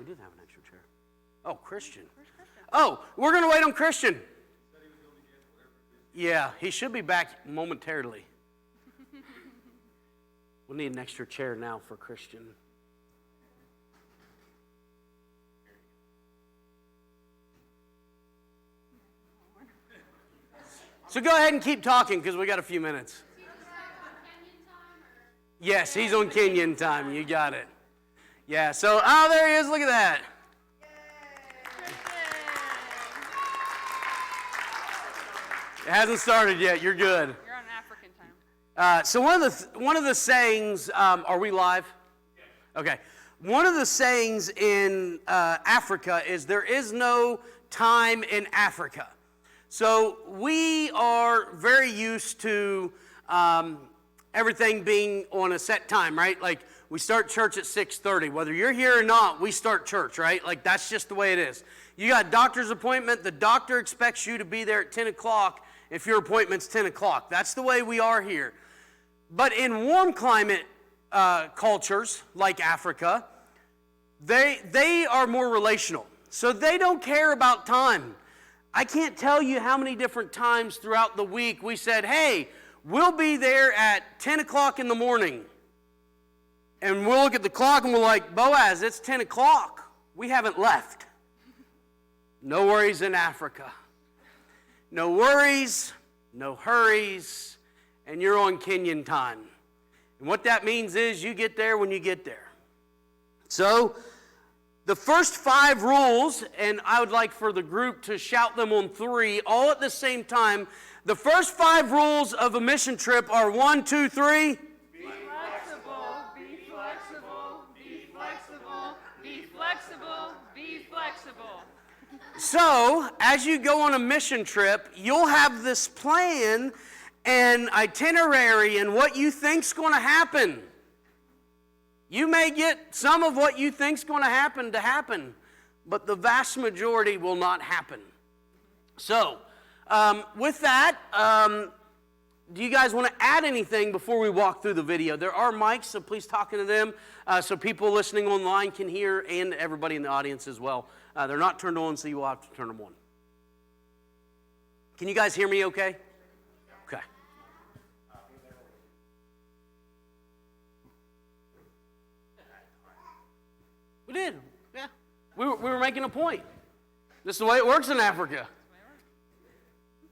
did have an extra chair. Oh, Christian. Where's Christian? Oh, we're going to wait on Christian. Yeah, he should be back momentarily. We'll need an extra chair now for Christian. So go ahead and keep talking because we got a few minutes. Yes, he's on Kenyan time. You got it. Yeah, so, oh, there he is. Look at that. It hasn't started yet. You're good. You're on African time. So one of the sayings, are we live? Yes. Okay. One of the sayings in Africa is there is no time in Africa. So we are very used to everything being on a set time, right? Like we start church at 6:30. Whether you're here or not, we start church, right? Like that's just the way it is. You got a doctor's appointment. The doctor expects you to be there at 10 o'clock if your appointment's 10 o'clock. That's the way we are here. But in warm climate cultures like Africa, they are more relational. So they don't care about time. I can't tell you how many different times throughout the week we said, hey, we'll be there at 10 o'clock in the morning. And we'll look at the clock and we're like, Boaz, it's 10 o'clock. We haven't left. No worries in Africa. No worries, no hurries, and you're on Kenyan time. And what that means is you get there when you get there. So, the first 5 rules, and I would like for the group to shout them on 3, all at the same time. The first 5 rules of a mission trip are 1, 2, 3. Be flexible, be flexible, be flexible, be flexible, be flexible. So, as you go on a mission trip, you'll have this plan and itinerary and what you think's going to happen. You may get some of what you think's going to happen, but the vast majority will not happen. So, with that, do you guys want to add anything before we walk through the video? There are mics, so please talk into them so people listening online can hear and everybody in the audience as well. They're not turned on, so you will have to turn them on. Can you guys hear me okay? Okay. We did, yeah. We were making a point. This is the way it works in Africa.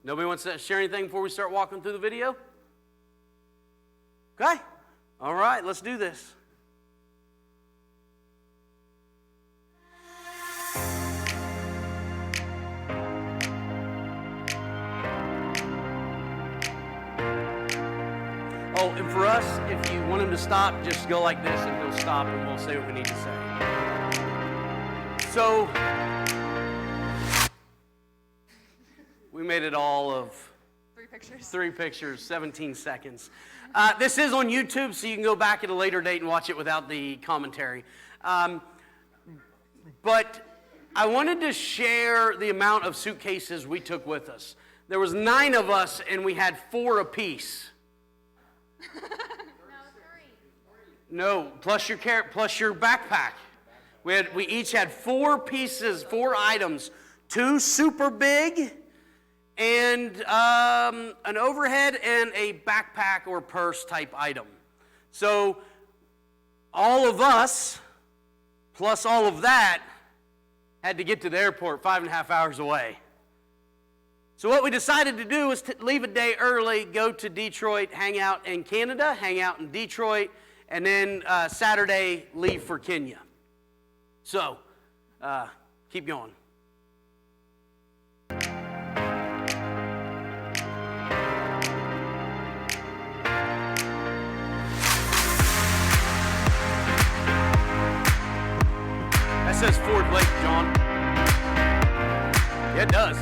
Nobody wants to share anything before we start walking through the video? Okay. All right, let's do this. Oh, and for us, if you want him to stop, just go like this and he'll stop and we'll say what we need to say. So, we made it all of 3 pictures, 17 seconds. This is on YouTube, so you can go back at a later date and watch it without the commentary. But I wanted to share the amount of suitcases we took with us. There was 9 of us, and we had 4 apiece. No, plus your backpack. We each had 4 pieces, 4 items, 2 super big, and an overhead and a backpack or purse type item. So all of us, plus all of that, had to get to the airport 5.5 hours away. So what we decided to do was to leave a day early, go to Detroit, hang out in Canada, hang out in Detroit, and then Saturday leave for Kenya. So, keep going. That says Ford Lake, John. Yeah, it does.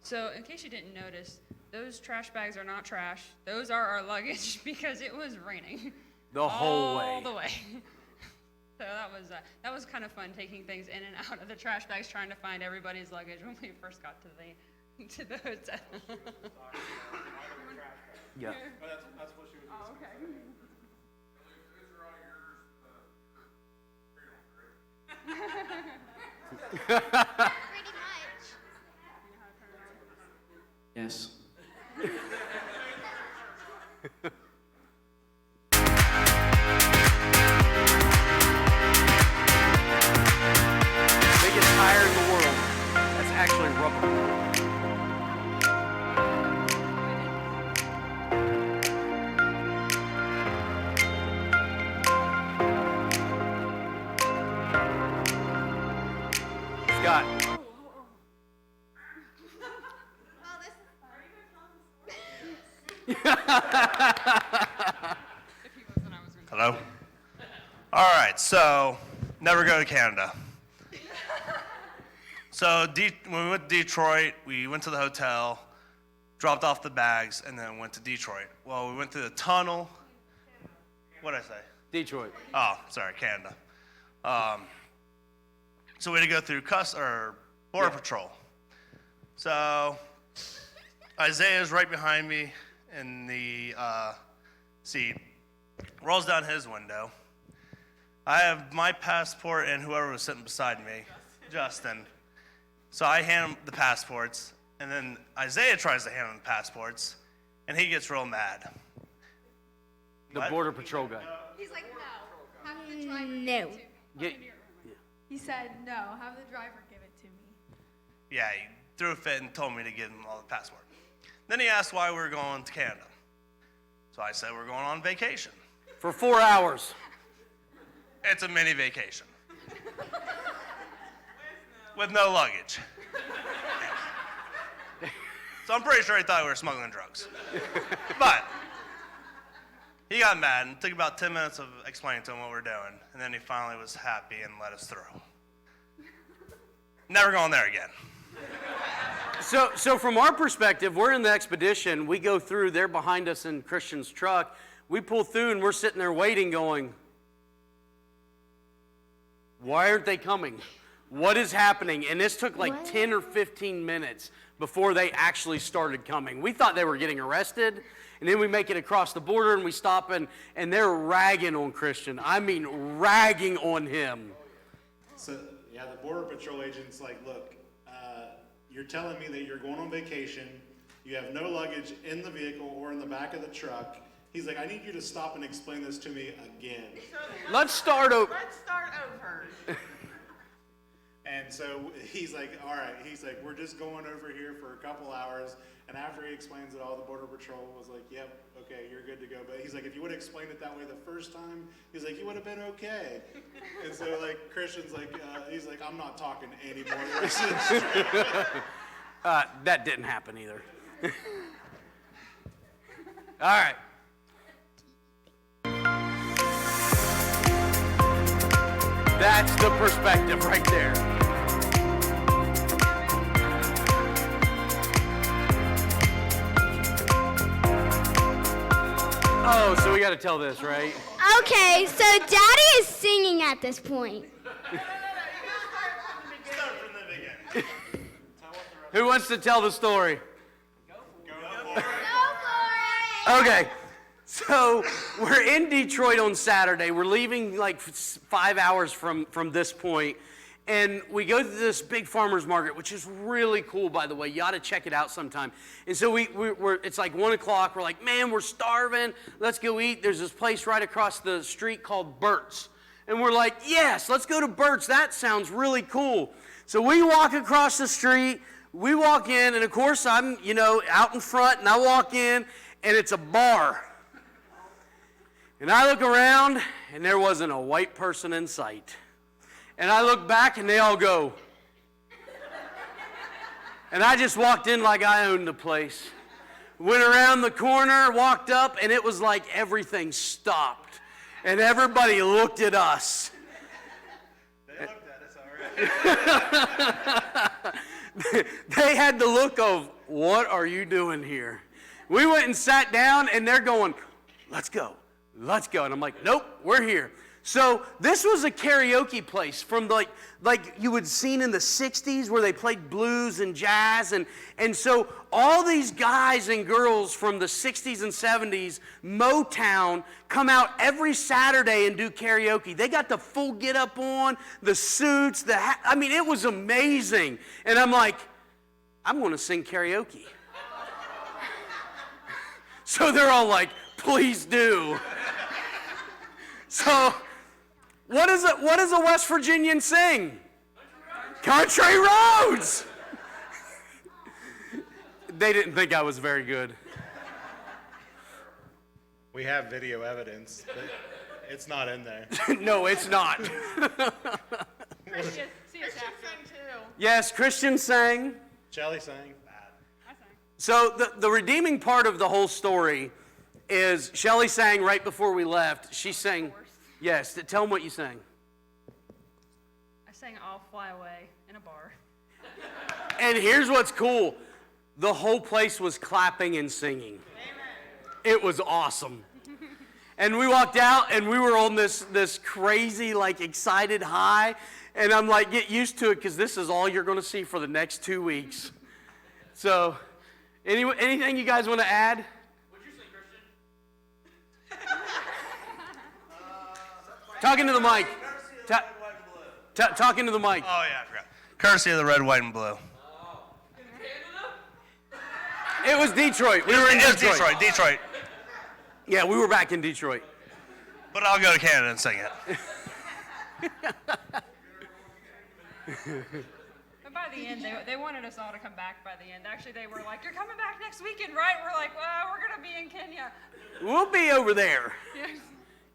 So, in case you didn't notice, those trash bags are not trash. Those are our luggage because it was raining. The whole way. All the way. So that was kind of fun, taking things in and out of the trash bags, trying to find everybody's luggage when we first got to the hotel. Yeah. That's what she was. Oh, okay. Pretty much. Yes. Biggest tire in the world. That's actually rubber. Scott. Oh, this If he wasn't, I was going to. Hello? All right, so never go to Canada. So when we went to Detroit, we went to the hotel, dropped off the bags, and then went to Detroit. Well, we went through the tunnel. What did I say? Detroit. Oh, sorry, Canada. So we had to go through Border Patrol. So Isaiah's right behind me in the seat, rolls down his window. I have my passport and whoever was sitting beside me, Justin. So I hand him the passports, and then Isaiah tries to hand him the passports, and he gets real mad. The What? Border Patrol guy. He's like, no. Have the driver No. give it to me. Yeah. He said, no, have the driver give it to me. Yeah, he threw a fit and told me to give him all the passport. Then he asked why we were going to Canada. So I said we're going on vacation. For 4 hours. It's a mini vacation. With no luggage. So I'm pretty sure he thought we were smuggling drugs. But he got mad and took about 10 minutes of explaining to him what we're doing. And then he finally was happy and let us through. Never going there again. So from our perspective, we're in the expedition. We go through, they're behind us in Christian's truck. We pull through and we're sitting there waiting going, why aren't they coming? What is happening? And this took like 10 or 15 minutes before they actually started coming. We thought they were getting arrested. And then we make it across the border and we stop and they're ragging on Christian. I mean, ragging on him. So, yeah, the Border Patrol agent's like, look, you're telling me that you're going on vacation, you have no luggage in the vehicle or in the back of the truck. He's like, I need you to stop and explain this to me again. Let's start over. Let's start over. And so he's like, all right, he's like, we're just going over here for a couple hours. And after he explains it all, the Border Patrol was like, yep, okay, you're good to go. But he's like, if you would have explained it that way the first time, he's like, you would have been okay. And so, like, Christian's like, he's like, I'm not talking anymore. The rest of the trip. That didn't happen either. All right. That's the perspective right there. Oh, so we got to tell this, right? Okay, so Daddy is singing at this point. Start from the beginning. Who wants to tell the story? Go for it. Okay, so we're in Detroit on Saturday. We're leaving like 5 hours from this point, and we go to this big farmer's market, which is really cool, by the way. You ought to check it out sometime. And so we're it's like 1 o'clock. We're like, man, we're starving. Let's go eat. There's this place right across the street called Burt's. And we're like, yes, let's go to Burt's. That sounds really cool. So we walk across the street. We walk in, and of course, I'm, out in front, and I walk in, and it's a bar. And I look around, and there wasn't a white person in sight. And I look back, and they all go. And I just walked in like I owned the place. Went around the corner, walked up, and it was like everything stopped. And everybody looked at us. They looked at us, all right. they had the look of, what are you doing here? We went and sat down, and they're going, let's go. And I'm like, nope, we're here. So this was a karaoke place from like you would seen in the 60s where they played blues and jazz. And so all these guys and girls from the 60s and 70s, Motown, come out every Saturday and do karaoke. They got the full get up on, the suits, I mean, it was amazing. And I'm like, I'm going to sing karaoke. So they're all like, please do. So what does a West Virginian sing? Country Roads. They didn't think I was very good. We have video evidence, but it's not in there. No, it's not. Christian, see us after. Yes, Christian sang. Shelly sang. I sang. So the redeeming part of the whole story is Shelly sang right before we left. She sang, yes, tell them what you sang. I sang I'll Fly Away in a bar. And here's what's cool. The whole place was clapping and singing. It was awesome. And we walked out and we were on this crazy, like excited high. And I'm like, get used to it because this is all you're going to see for the next 2 weeks. So, anything you guys want to add? What'd you say, Christian? Talking to the mic. Talking to the mic. Oh, yeah, I forgot. Courtesy of the red, white, and blue. It was Detroit. We were in It was Detroit. Detroit. Yeah, we were back in Detroit. But I'll go to Canada and sing it. But by the end, they wanted us all to come back by the end. Actually, they were like, you're coming back next weekend, right? We're like, well, we're going to be in Kenya. We'll be over there. Yes.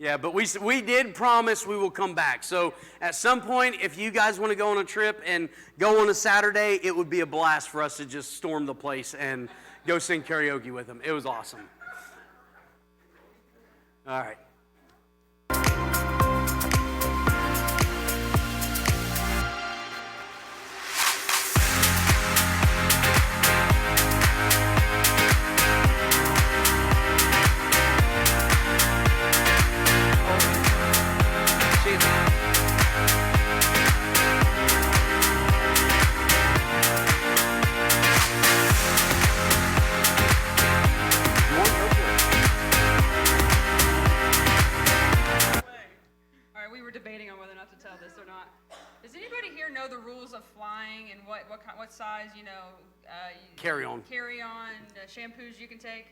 Yeah, but we did promise we will come back. So at some point, if you guys want to go on a trip and go on a Saturday, it would be a blast for us to just storm the place and go sing karaoke with them. It was awesome. All right. know the rules of flying and what size, Carry on. Shampoos you can take?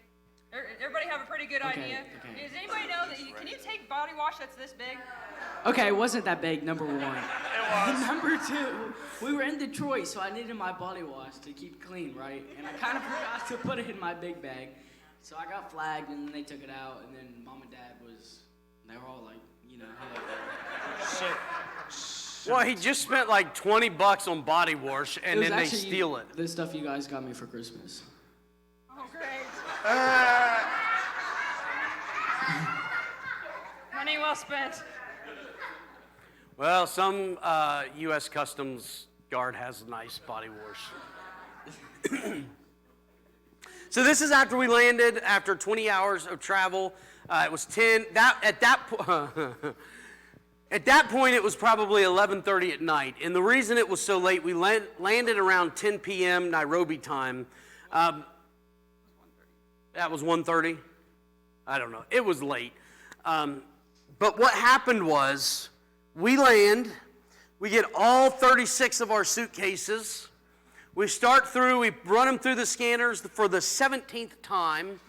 Everybody have a pretty good idea? Okay. Does anybody know that can you take body wash that's this big? Okay, it wasn't that big, number one. It was. Number two, we were in Detroit, so I needed my body wash to keep clean, right? And I kind of forgot to put it in my big bag. So I got flagged, and then they took it out, and then Mom and Dad they were all like, Well, he just spent like $20 on body wash, and then they steal it. The stuff you guys got me for Christmas. Oh, great. Money well spent. Well, some U.S. Customs guard has a nice body wash. So this is after we landed, after 20 hours of travel. It was 10. At that point, it was probably 11:30 at night. And the reason it was so late, we landed around 10 p.m. Nairobi time. That was 1:30. I don't know. It was late. But what happened was, we land, we get all 36 of our suitcases. We we run them through the scanners for the 17th time.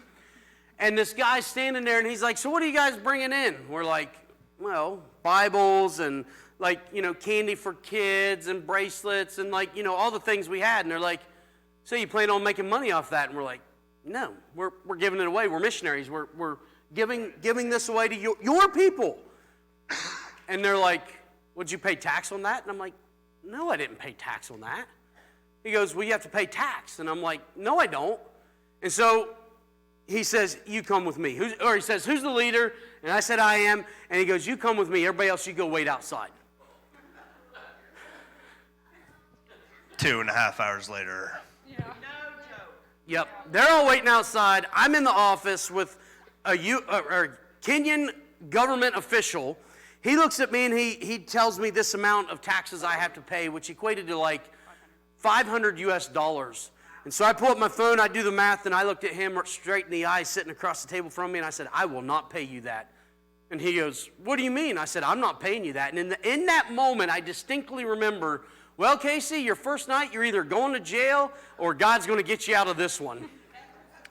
And this guy's standing there and he's like, so what are you guys bringing in? We're like, well, Bibles and candy for kids and bracelets and all the things we had. And they're like, so you plan on making money off that? And we're like, no, we're giving it away. We're missionaries. We're giving this away to your people. And they're like, would you pay tax on that? And I'm like, no, I didn't pay tax on that. He goes, well, you have to pay tax. And I'm like, no, I don't. And so he says, you come with me. He says, who's the leader? And I said, I am. And he goes, you come with me. Everybody else, you go wait outside. 2.5 hours later. Yeah. Yep. They're all waiting outside. I'm in the office with a Kenyan government official. He looks at me and he tells me this amount of taxes I have to pay, which equated to like $500 US. And so I pull up my phone, I do the math, and I looked at him straight in the eye sitting across the table from me, and I said, I will not pay you that. And he goes, what do you mean? I said, I'm not paying you that. And in that moment, I distinctly remember, well, Casey, your first night, you're either going to jail or God's going to get you out of this one.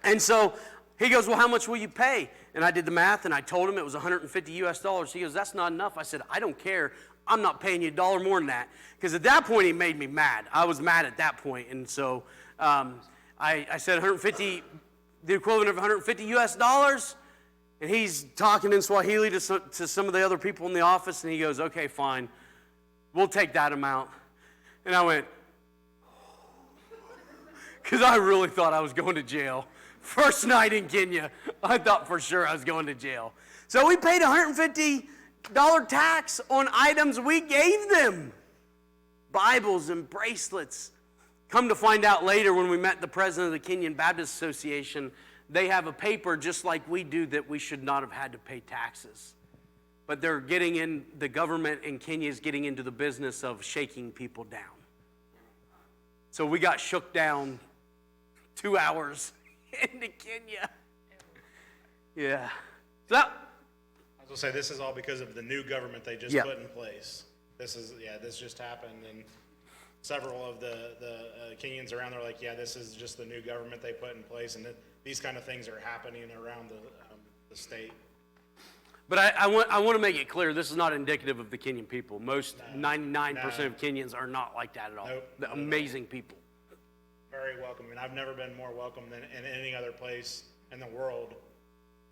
And so he goes, well, how much will you pay? And I did the math, and I told him it was $150 US. He goes, that's not enough. I said, I don't care. I'm not paying you $1 more than that. Because at that point, he made me mad. I was mad at that point. And so I said 150, the equivalent of $150 US. And he's talking in Swahili to some of the other people in the office, and he goes, okay, fine. We'll take that amount. And I went, because I really thought I was going to jail. First night in Kenya, I thought for sure I was going to jail. So we paid $150 tax on items we gave them. Bibles and bracelets. Come to find out later when we met the president of the Kenyan Baptist Association, they have a paper just like we do that we should not have had to pay taxes. But they're getting in, the government in Kenya is getting into the business of shaking people down. So we got shook down 2 hours into Kenya. Yeah. So, I was gonna say, this is all because of the new government they just put in place. This just happened, and several of the Kenyans around there are like, yeah, this is just the new government they put in place, and these kind of things are happening around the state. but I want to make it clear, this is not indicative of the Kenyan people. Most 99% of Kenyans are not like that at all. Nope. They're amazing people. Very welcoming. I've never been more welcome than in any other place in the world.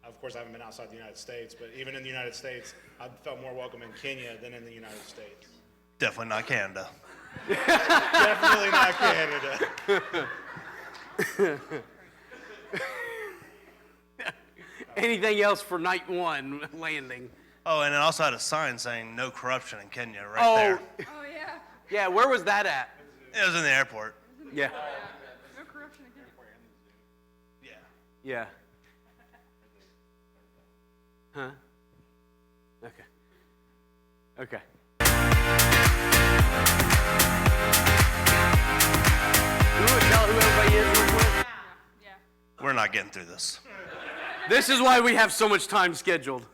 Of course, I haven't been outside the United States, but even in the United States, I've felt more welcome in Kenya than in the United States. Definitely not Canada. Definitely not Canada. Anything else for night one landing? Oh, and it also had a sign saying no corruption in Kenya right there. Oh, yeah. Yeah, where was that at? It was in the airport. Yeah. No corruption again. Yeah. Yeah. Huh? Okay. Okay. You would tell who everybody is real quick? Yeah. We're not getting through this. This is why we have so much time scheduled.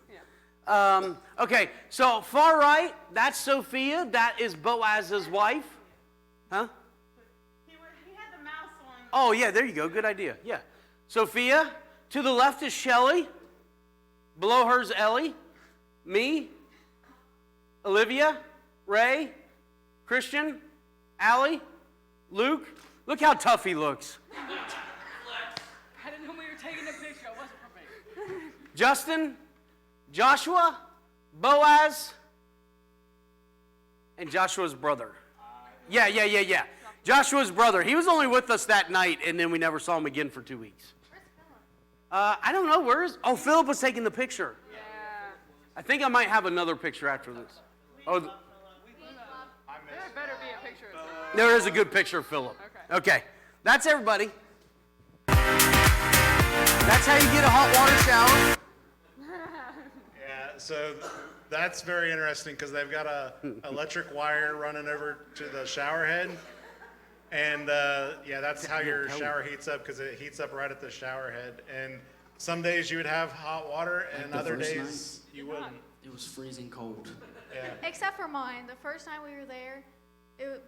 Okay, so far right, that's Sophia. That is Boaz's wife. Huh? He had the mouse on. Oh, yeah, there you go. Good idea. Yeah. Sophia. To the left is Shelly. Below her is Ellie. Me. Olivia. Ray. Christian. Allie. Luke. Look how tough he looks. I didn't know we were taking a picture. I wasn't prepared. Justin. Joshua. Boaz. And Joshua's brother. Yeah. Joshua's brother. He was only with us that night, and then we never saw him again for 2 weeks. I don't know. Where is... Oh, Philip was taking the picture. Yeah. I think I might have another picture after this. Oh, There better be a picture of it. there is a good picture of Philip. Okay. That's everybody. That's how you get a hot water shower. Yeah, so that's very interesting because they've got a electric wire running over to the shower head. And that's how your shower heats up, because it heats up right at the shower head. And some days you would have hot water, and the other first days you wouldn't. It was freezing cold. Yeah. Except for mine. The first night we were there,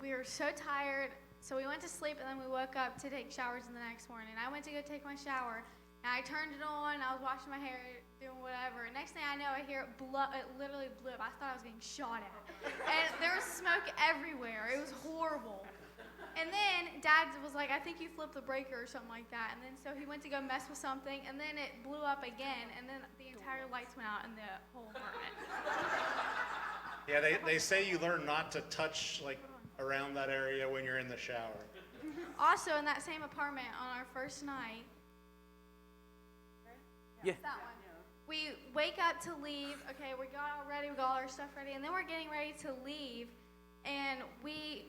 we were so tired, so we went to sleep, and then we woke up to take showers in the next morning. I went to go take my shower, and I turned it on. I was washing my hair, doing whatever. Next thing I know, I hear it blow. It literally blew up. I thought I was getting shot at, and there was smoke everywhere. It was horrible. And then Dad was like, I think you flipped the breaker or something like that. And then so he went to go mess with something, and then it blew up again, and then the entire lights went out in the whole apartment. Yeah, they say you learn not to touch like around that area when you're in the shower. Also, in that same apartment on our first night, Yeah. that one, we wake up to leave. Okay, we got all ready, we got all our stuff ready, and then we're getting ready to leave, and we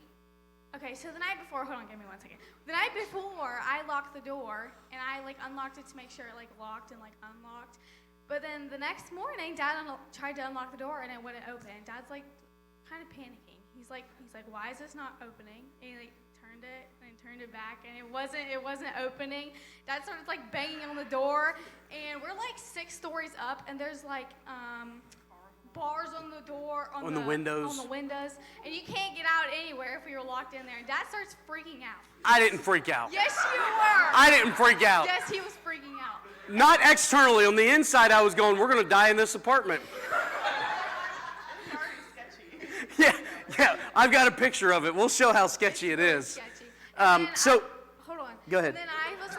Okay, so the night before, hold on, give me 1 second. The night before, I locked the door, and I like unlocked it to make sure it like locked and like unlocked. But then the next morning, Dad tried to unlock the door, and it wouldn't open. Dad's like kind of panicking. He's like, why is this not opening? And he like turned it and turned it back, and it wasn't opening. Dad started like banging on the door, and we're like 6 stories up, and there's like bars on the door, On the windows. on the windows, and you can't get out anywhere if you're locked in there. And Dad starts freaking out. I didn't freak out. Yes, you were. I didn't freak out. Yes, he was freaking out. Not externally. On the inside, I was going, we're going to die in this apartment. Yeah. I've got a picture of it. We'll show how sketchy it is. Sketchy. And then hold on. Go ahead. And then I was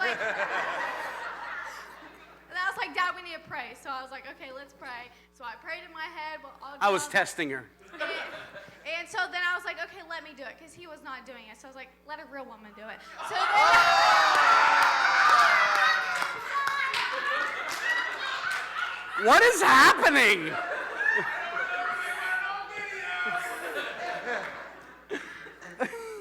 like, Dad, we need to pray. So I was like, okay, let's pray. So I prayed in my head. I was testing her. And so then I was like, okay, let me do it, because he was not doing it. So I was like, let a real woman do it. So then, What is happening?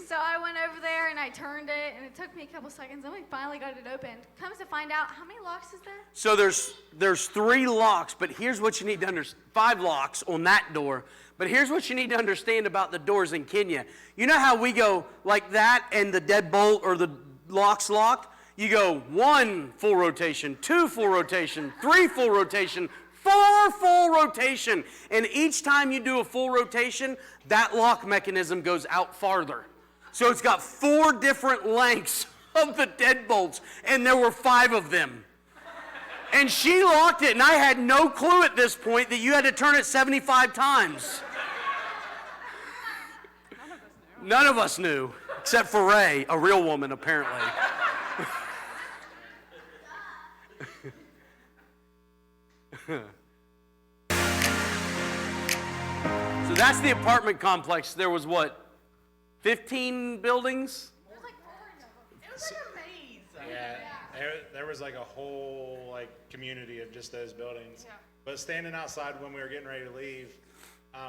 so I went over there and I turned it, and it took me a couple seconds, and we finally got it opened. Comes to find out, how many locks is there? So there's 3 locks, but here's what you need to understand. 5 locks on that door. But here's what you need to understand about the doors in Kenya. You know how we go like that and the deadbolt or the lock's locked? You go 1 full rotation, 2 full rotation, 3 full rotation, 4 full rotation. And each time you do a full rotation, that lock mechanism goes out farther. So it's got 4 different lengths of the deadbolts, and there were 5 of them. And she locked it, and I had no clue at this point that you had to turn it 75 times. None of us knew, except for Ray, a real woman, apparently. So that's the apartment complex. There was what, 15 buildings? It was like a maze. Yeah, there was like a whole like community of just those buildings. Yeah. But standing outside when we were getting ready to leave,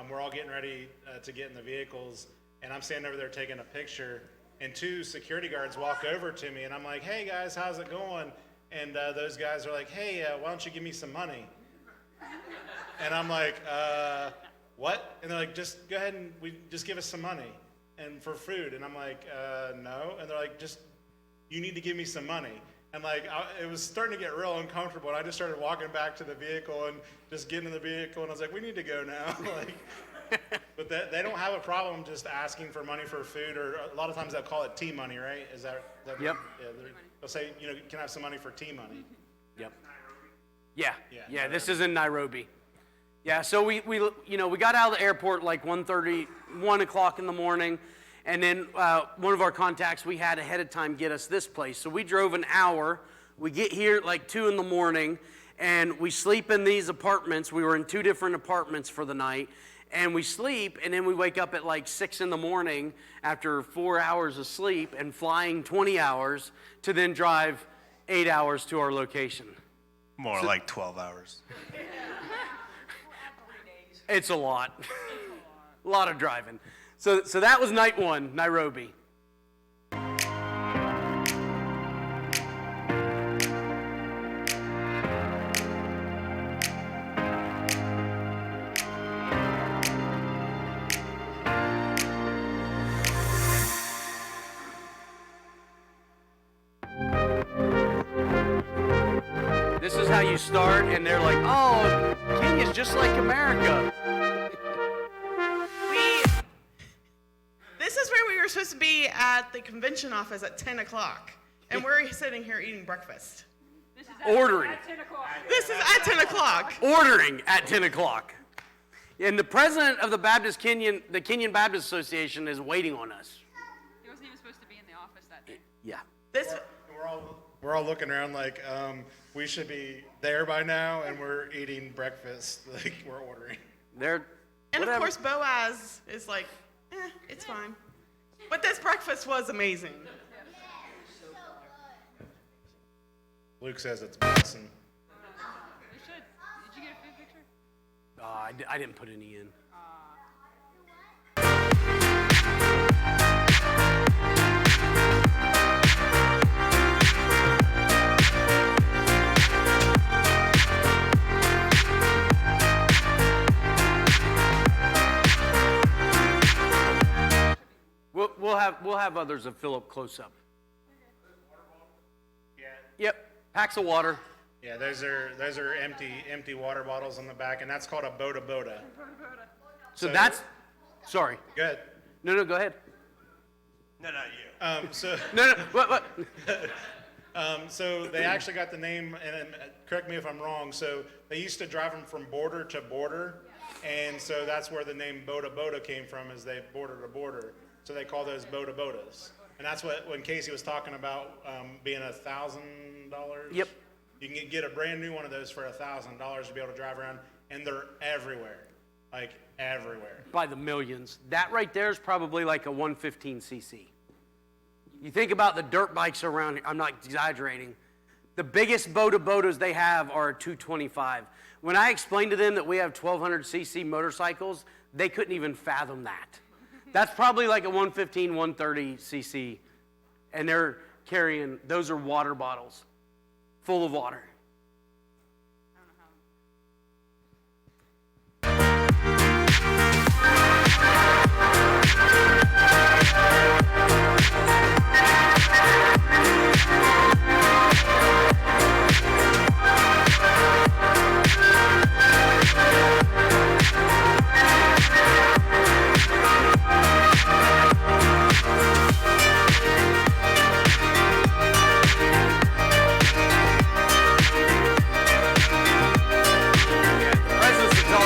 we're all getting ready to get in the vehicles, and I'm standing over there taking a picture, and 2 security guards walk over to me, and I'm like, hey guys, how's it going? And those guys are like, hey, why don't you give me some money? And I'm like, what? And they're like, just go ahead and just give us some money and for food. And I'm like, no. And they're like, you need to give me some money. And like, it was starting to get real uncomfortable. And I just started walking back to the vehicle and just getting in the vehicle. And I was like, we need to go now. But they don't have a problem just asking for money for food, or a lot of times they'll call it tea money, right? Is that Yep. Yeah, they'll say, can I have some money for tea money? Yep. Yeah. Yeah. This is in Nairobi. Yeah, so we got out of the airport like 1:30, 1 o'clock in the morning, and then one of our contacts we had ahead of time get us this place. So we drove an hour. We get here at like 2 in the morning, and we sleep in these apartments. We were in 2 different apartments for the night, and we sleep, and then we wake up at like 6 in the morning after 4 hours of sleep and flying 20 hours to then drive 8 hours to our location. More like 12 hours. It's a lot. A lot of driving. So that was night 1, Nairobi. This is how you start, and they're like, oh, Kenya's just like America. This is where we were supposed to be at the convention office at 10 o'clock. And we're sitting here eating breakfast. Ordering. This is at 10 o'clock. Ordering at 10 o'clock. And the president of the Kenyan Baptist Association is waiting on us. He wasn't even supposed to be in the office that day. Yeah. This, We're all looking around like we should be there by now, and we're eating breakfast. Like we're ordering. They're and whatever. of course, Boaz is like, it's fine. But this breakfast was amazing. Luke says it's blessing. You should. Did you get a food picture? I didn't put any in. have others of Philip close up. Yep, packs of water. Yeah, those are empty water bottles on the back, and that's called a Boda Boda. So that's, sorry. Good. No, go ahead. No, not you. No, what? So they actually got the name, and correct me if I'm wrong, so they used to drive them from border to border, and so that's where the name Boda Boda came from, is they border to border. So they call those Boda Bodas. And that's what, when Casey was talking about being $1,000. Yep. You can get a brand new one of those for $1,000 to be able to drive around, and they're everywhere, like everywhere. By the millions. That right there is probably like a 115cc. You think about the dirt bikes around here, I'm not exaggerating. The biggest Boda Bodas they have are a 225. When I explained to them that we have 1200cc motorcycles, they couldn't even fathom that. That's probably like a 115, 130cc, and they're carrying, those are water bottles full of water.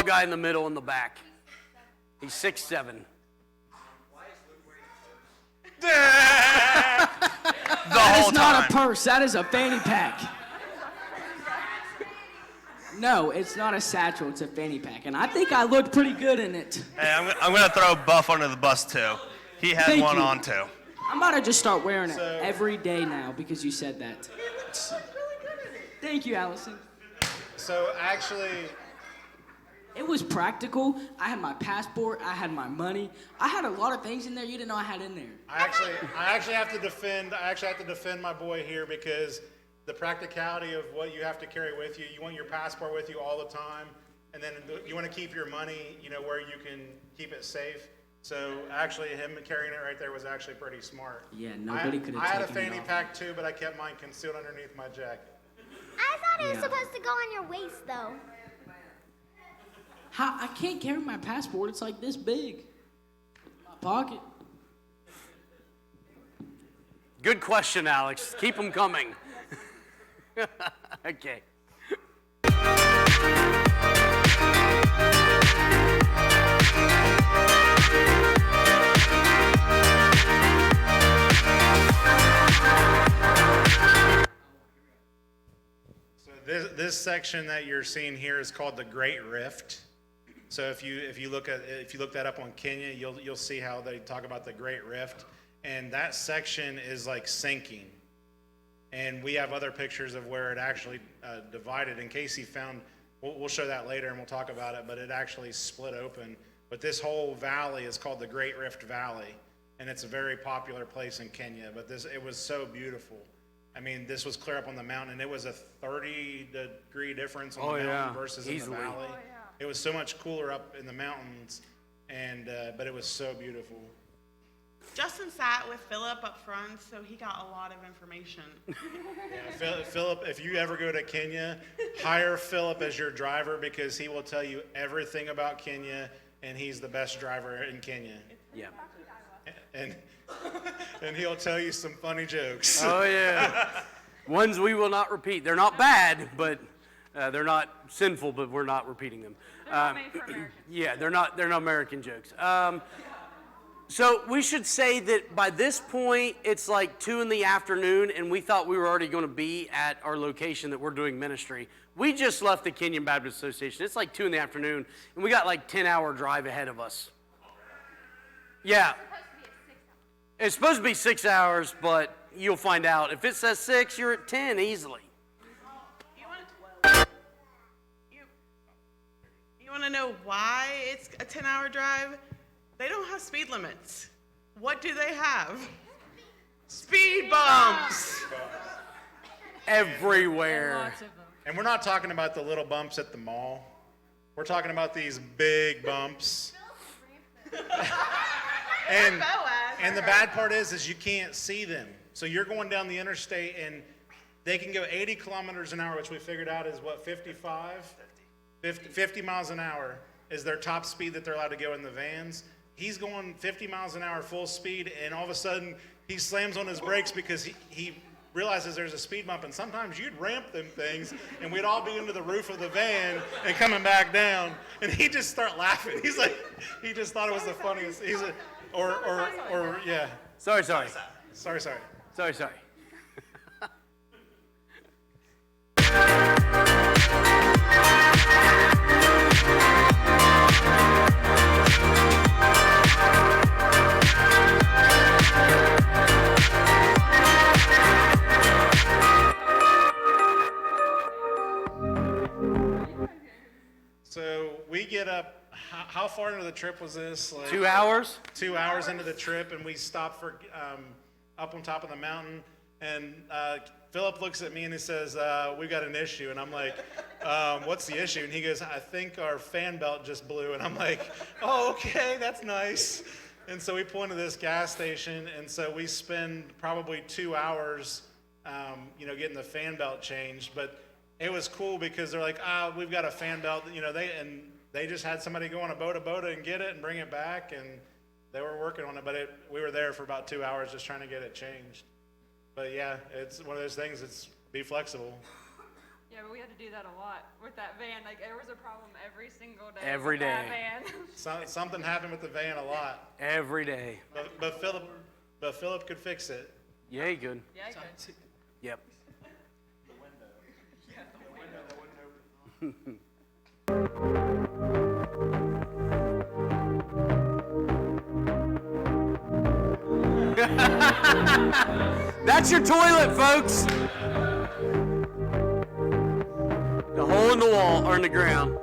Guy in the middle in the back. He's 6'7". The That whole is not time. a purse. That is a fanny pack. No, it's not a satchel. It's a fanny pack. And I think I looked pretty good in it. Hey, I'm gonna throw Buff under the bus too. He had Thank one you. on too. I'm about to just start wearing it So- every day now because you said that. Thank you, Allison. So actually, It was practical. I had my passport. I had my money. I had a lot of things in there you didn't know I had in there. I actually have to defend my boy here, because the practicality of what you have to carry with you, you want your passport with you all the time, and then you want to keep your money, where you can keep it safe. So actually, him carrying it right there was actually pretty smart. Yeah, nobody could have I had a taken it fanny off. pack too, but I kept mine concealed underneath my jacket. I thought it was Yeah. supposed to go on your waist, though. How, I can't carry my passport. It's like this big. My pocket. Good question, Alex. Keep them coming. Okay. So this section that you're seeing here is called the Great Rift. So if you look that up on Kenya, you'll see how they talk about the Great Rift, and that section is like sinking. And we have other pictures of where it actually divided. And Casey found, we'll show that later and we'll talk about it, but it actually split open. But this whole valley is called the Great Rift Valley, and it's a very popular place in Kenya. But it was so beautiful. I mean, this was clear up on the mountain, and it was a 30-degree difference on the mountain versus easily. in the valley. It was so much cooler up in the mountains, and but it was so beautiful. Justin sat with Philip up front, so he got a lot of information. Yeah, Philip, if you ever go to Kenya, hire Philip as your driver, because he will tell you everything about Kenya, and he's the best driver in Kenya. Yeah. And he'll tell you some funny jokes. Oh, yeah. Ones we will not repeat. They're not bad, but they're not sinful, but we're not repeating them. They're not made for Americans. Yeah, they're not American jokes. So we should say that by this point, it's like 2 PM, and we thought we were already going to be at our location that we're doing ministry. We just left the Kenyan Baptist Association. It's like 2 PM, and we got like 10-hour drive ahead of us. Yeah. It's supposed to be 6 hours, but you'll find out. If it says 6, you're at 10 easily. You want to know why it's a 10-hour drive? They don't have speed limits. What do they have? Speed bumps. Everywhere. Lots of them. And we're not talking about the little bumps at the mall. We're talking about these big bumps. And And the bad part is you can't see them. So you're going down the interstate and they can go 80 kilometers an hour, which we figured out is what, 55? 50 miles an hour is their top speed that they're allowed to go in the vans. He's going 50 miles an hour full speed, and all of a sudden he slams on his brakes because he realizes there's a speed bump, and sometimes you'd ramp them things and we'd all be into the roof of the van and coming back down, and he'd just start laughing. He's like, he just thought it was the funniest. He's a, or yeah. Sorry. Sorry. So we get up, how far into the trip was this? Like 2 hours? 2 hours into the trip, and we stopped for up on top of the mountain, and Philip looks at me and he says, "We've got an issue," and I'm like, "What's the issue?" And he goes, "I think our fan belt just blew," and I'm like, "Oh, okay, that's nice." And so we pull into this gas station, and so we spend probably 2 hours, getting the fan belt changed, but it was cool because they're like, we've got a fan belt, they just had somebody go on a boda and get it and bring it back, and they were working on it, but we were there for about 2 hours just trying to get it changed. But yeah, it's one of those things, it's be flexible. Yeah, but we had to do that a lot with that van. Like, there was a problem every single day. Every with that day. van. Something happened with the van a lot. Every day. But Philip could fix it. Yeah, he could. Yeah, I could. Yep. That's your toilet, folks. The hole in the wall or in the ground.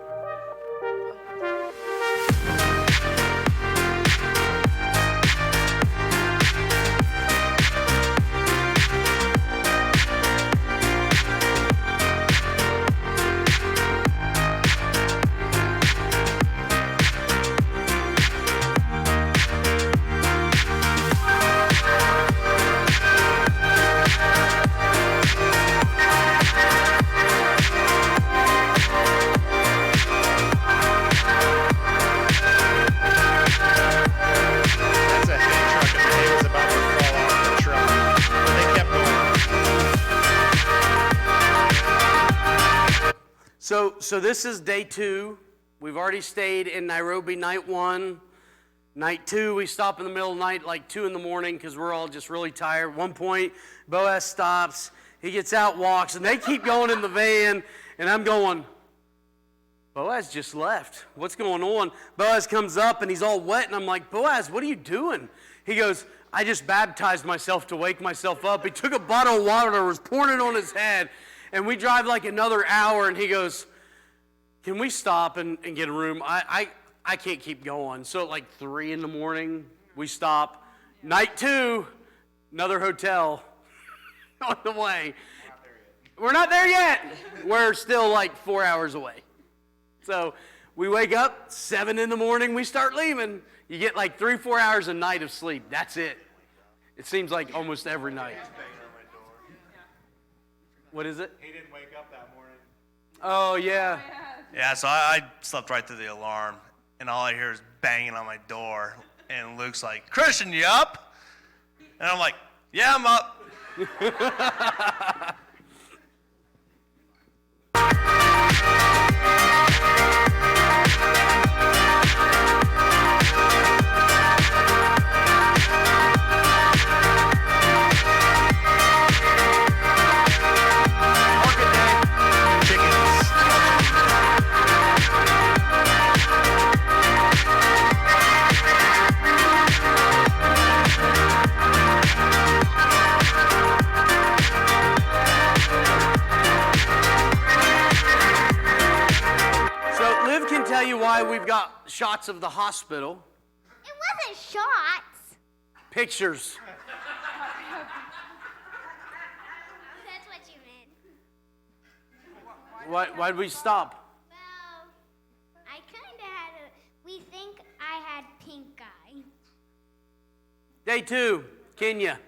That's a heavy truck, and he was about to fall off the truck. But they kept going. So this is day 2. We've already stayed in Nairobi night 1. Night 2, we stop in the middle of the night, like 2 in the morning, because we're all just really tired. At one point, Boaz stops. He gets out, walks, and they keep going in the van, and I'm going, Boaz just left. What's going on? Boaz comes up, and he's all wet, and I'm like, Boaz, what are you doing? He goes, I just baptized myself to wake myself up. He took a bottle of water, was pouring it on his head, and we drive like another hour, and he goes, can we stop and get a room? I can't keep going. So at like 3 in the morning, we stop. Night 2, another hotel on the way. We're not there yet. We're still like 4 hours away. So we wake up, 7 in the morning, we start leaving. You get like 3-4 hours a night of sleep. That's it. It seems like almost every night. What is it? He didn't wake up that morning. Oh, yeah. Yeah, so I slept right through the alarm, and all I hear is banging on my door. And Luke's like, Christian, you up? And I'm like, yeah, I'm up. Tell you why we've got shots of the hospital. It wasn't shots. Pictures. That's what you meant. Why'd we stop? Well, I kind of had we think I had pink eye. Day 2, Kenya.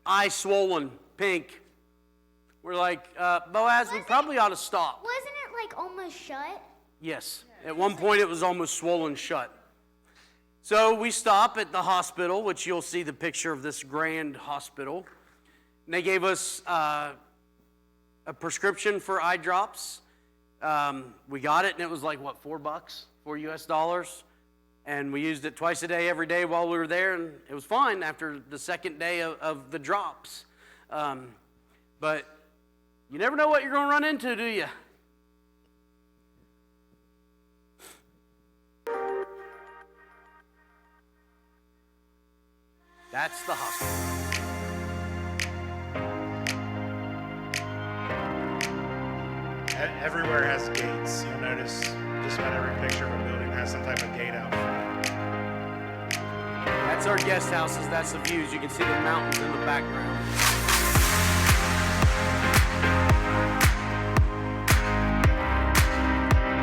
Eye swollen, pink. We're like, Boaz, we probably ought to stop. Wasn't it like almost shut? Yes. At one point, it was almost swollen shut. So we stop at the hospital, which you'll see the picture of this grand hospital. And they gave us a prescription for eye drops. We got it, and it was like, what, $4? $4 US? And we used it twice a day, every day while we were there, and it was fine after the second day of the drops. But you never know what you're going to run into, do you? That's the hospital. Everywhere has gates. You'll notice just about every picture of a building has some type of gate out front. That's our guest houses. That's the views. You can see the mountains in the background.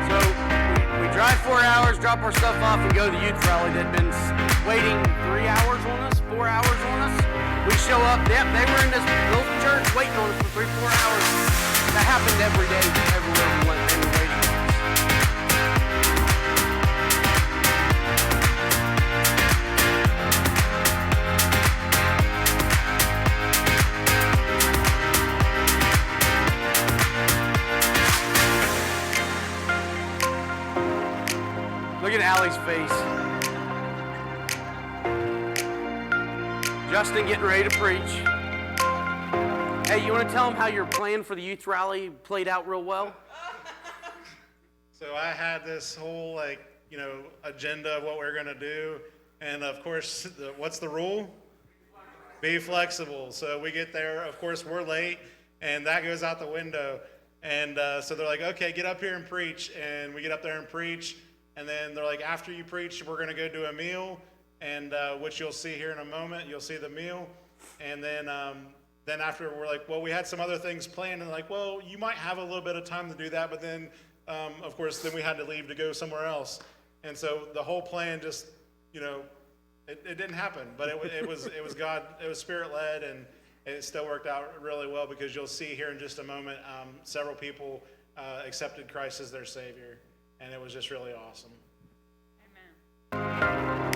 So we drive 4 hours, drop our stuff off, and go to the youth rally that had been waiting 3 hours on us, 4 hours on us. We show up, yep, they were in this little church waiting on us for 3-4 hours. That happened every day, everywhere we went, they were waiting on us. Look at Allie's face. Justin getting ready to preach. Hey, you want to tell them how your plan for the youth rally played out real well? So I had this whole agenda of what we're gonna do, and of course, what's the rule? Be flexible. So we get there, of course, we're late, and that goes out the window. And so they're like, okay, get up here and preach. And we get up there and preach, and then they're like, after you preach, we're gonna go do a meal, and which you'll see here in a moment. You'll see the meal, and then after we're like, well, we had some other things planned, and like, well, you might have a little bit of time to do that, but then, of course, then we had to leave to go somewhere else, and so the whole plan just, it didn't happen, but it was God, it was Spirit led, and it still worked out really well because you'll see here in just a moment, several people accepted Christ as their Savior, and it was just really awesome. Amen.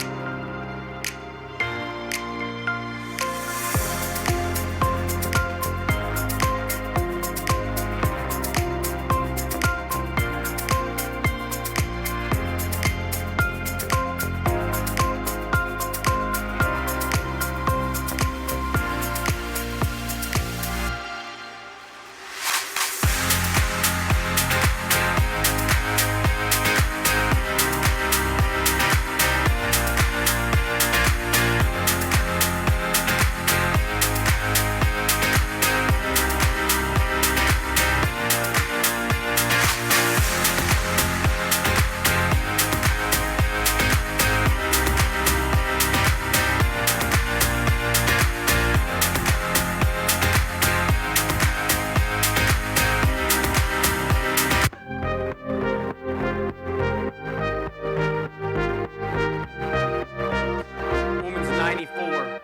Woman's 94.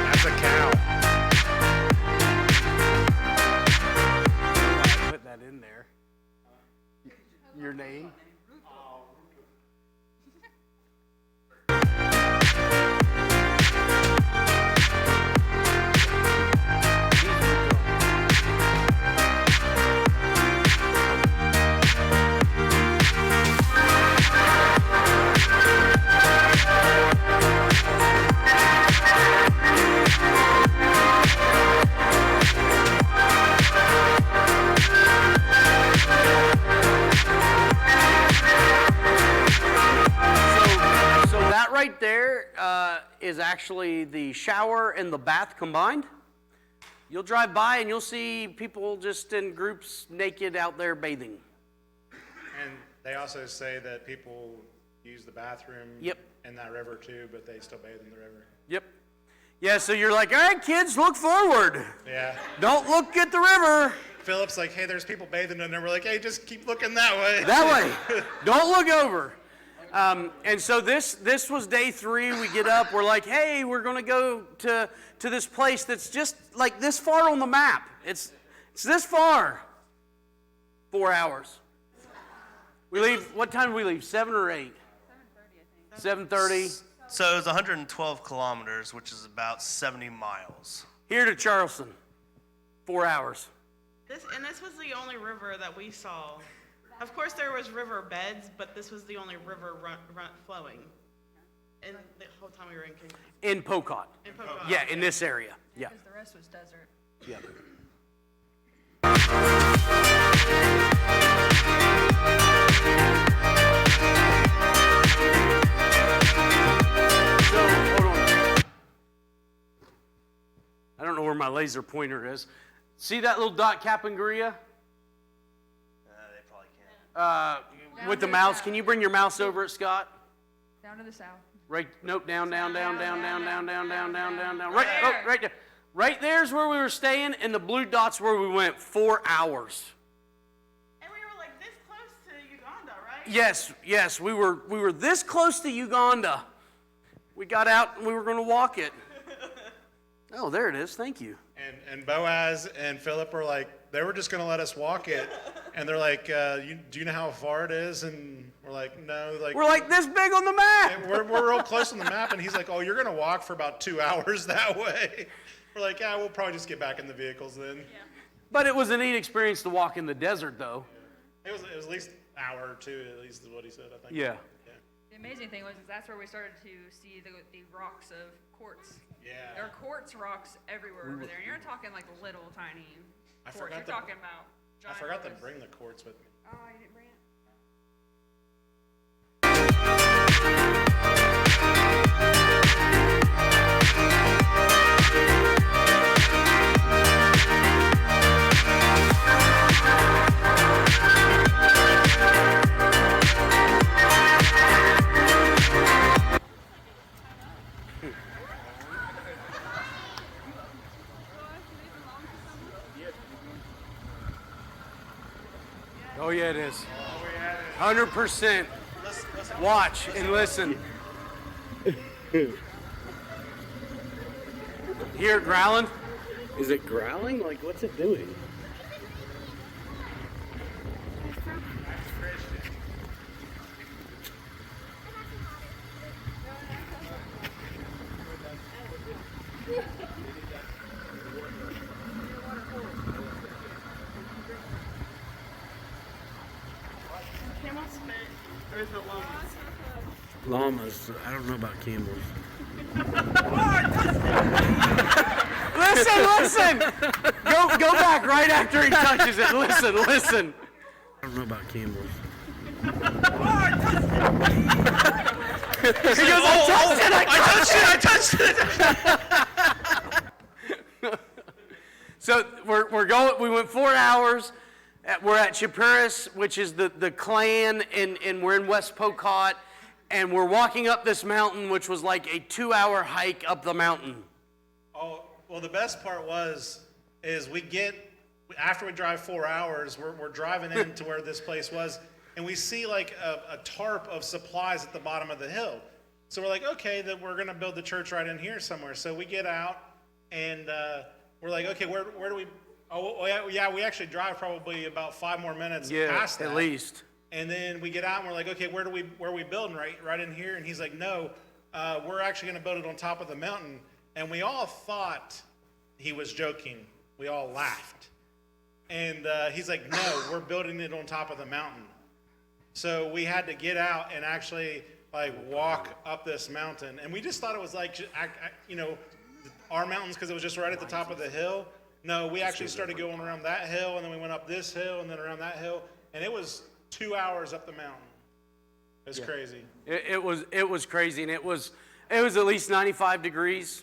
That's a cow. Put that in there. Your name? So that right there is actually the shower and the bath combined. You'll drive by and you'll see people just in groups naked out there bathing. And they also say that people use the bathroom in that river too, but they still bathe in the river. Yep. Yeah, so you're like, all right, kids, look forward. Yeah. Don't look at the river. Philip's like, hey, there's people bathing in there. We're like, hey, just keep looking that way. That way. Don't look over. And so this was day 3. We get up. We're like, hey, we're going to go to this place that's just like this far on the map. It's this far. 4 hours. We leave. What time do we leave? 7 or 8? 7:30, I think. 7:30. So it's 112 kilometers, which is about 70 miles. Here to Charleston. 4 hours. This was the only river that we saw. Of course, there was river beds, but this was the only river flowing. And the whole time we were in King. In Pocot. In Pocahontas. Yeah, in this area. Yeah. Because the rest was desert. Yeah. So, hold on. I don't know where my laser pointer is. See that little dot Capangria? They probably can't. With the mouse. Can you bring your mouse over it, Scott? Down to the south. Right, nope, down. Right there. Right there's where we were staying, and the blue dot's where we went 4 hours. And we were like this close to Uganda, right? Yes, we were this close to Uganda. We got out and we were going to walk it. Oh, there it is. Thank you. And Boaz and Philip were like, they were just going to let us walk it. And they're like, do you know how far it is? And we're like, no. We're like this big on the map. And we're real close on the map. And he's like, oh, you're going to walk for about 2 hours that way. We're like, yeah, we'll probably just get back in the vehicles then. Yeah. But it was a neat experience to walk in the desert, though. It was at least an hour or two, at least is what he said, I think. Yeah. The amazing thing was that's where we started to see the rocks of quartz. Yeah. There are quartz rocks everywhere over there, and you're not talking like little tiny quartz. You're talking about I giant forgot to quartz. bring the quartz with me. Oh, you didn't bring it? Oh, yeah, it is. 100%. Watch and listen. Hear it growling? Is it growling? Like, what's it doing? Camel spit, or is it llamas? Llamas. I don't know about camels. Listen! Go back right after he touches it. Listen. I don't know about camels. He goes, I touched it! So we went 4 hours. We're at Chapiris, which is the clan, and we're in West Pocot, and we're walking up this mountain, which was like a 2-hour hike up the mountain. Oh, well, the best part is after we drive 4 hours, we're driving into where this place was, and we see like a tarp of supplies at the bottom of the hill. So we're like, okay, then we're gonna build the church right in here somewhere. So we get out, and we're like, okay, where do we? Oh, yeah, we actually drive probably about 5 more minutes past that. At least. And then we get out and we're like, okay, where are we building? Right in here? And he's like, no, we're actually gonna build it on top of the mountain. And we all thought he was joking. We all laughed. And he's like, no, we're building it on top of the mountain. So we had to get out and actually like walk up this mountain. And we just thought it was like, our mountains, because it was just right at the top of the hill. No, we actually started going around that hill, and then we went up this hill, and then around that hill, and it was 2 hours up the mountain. It was crazy. It was crazy, and it was at least 95 degrees.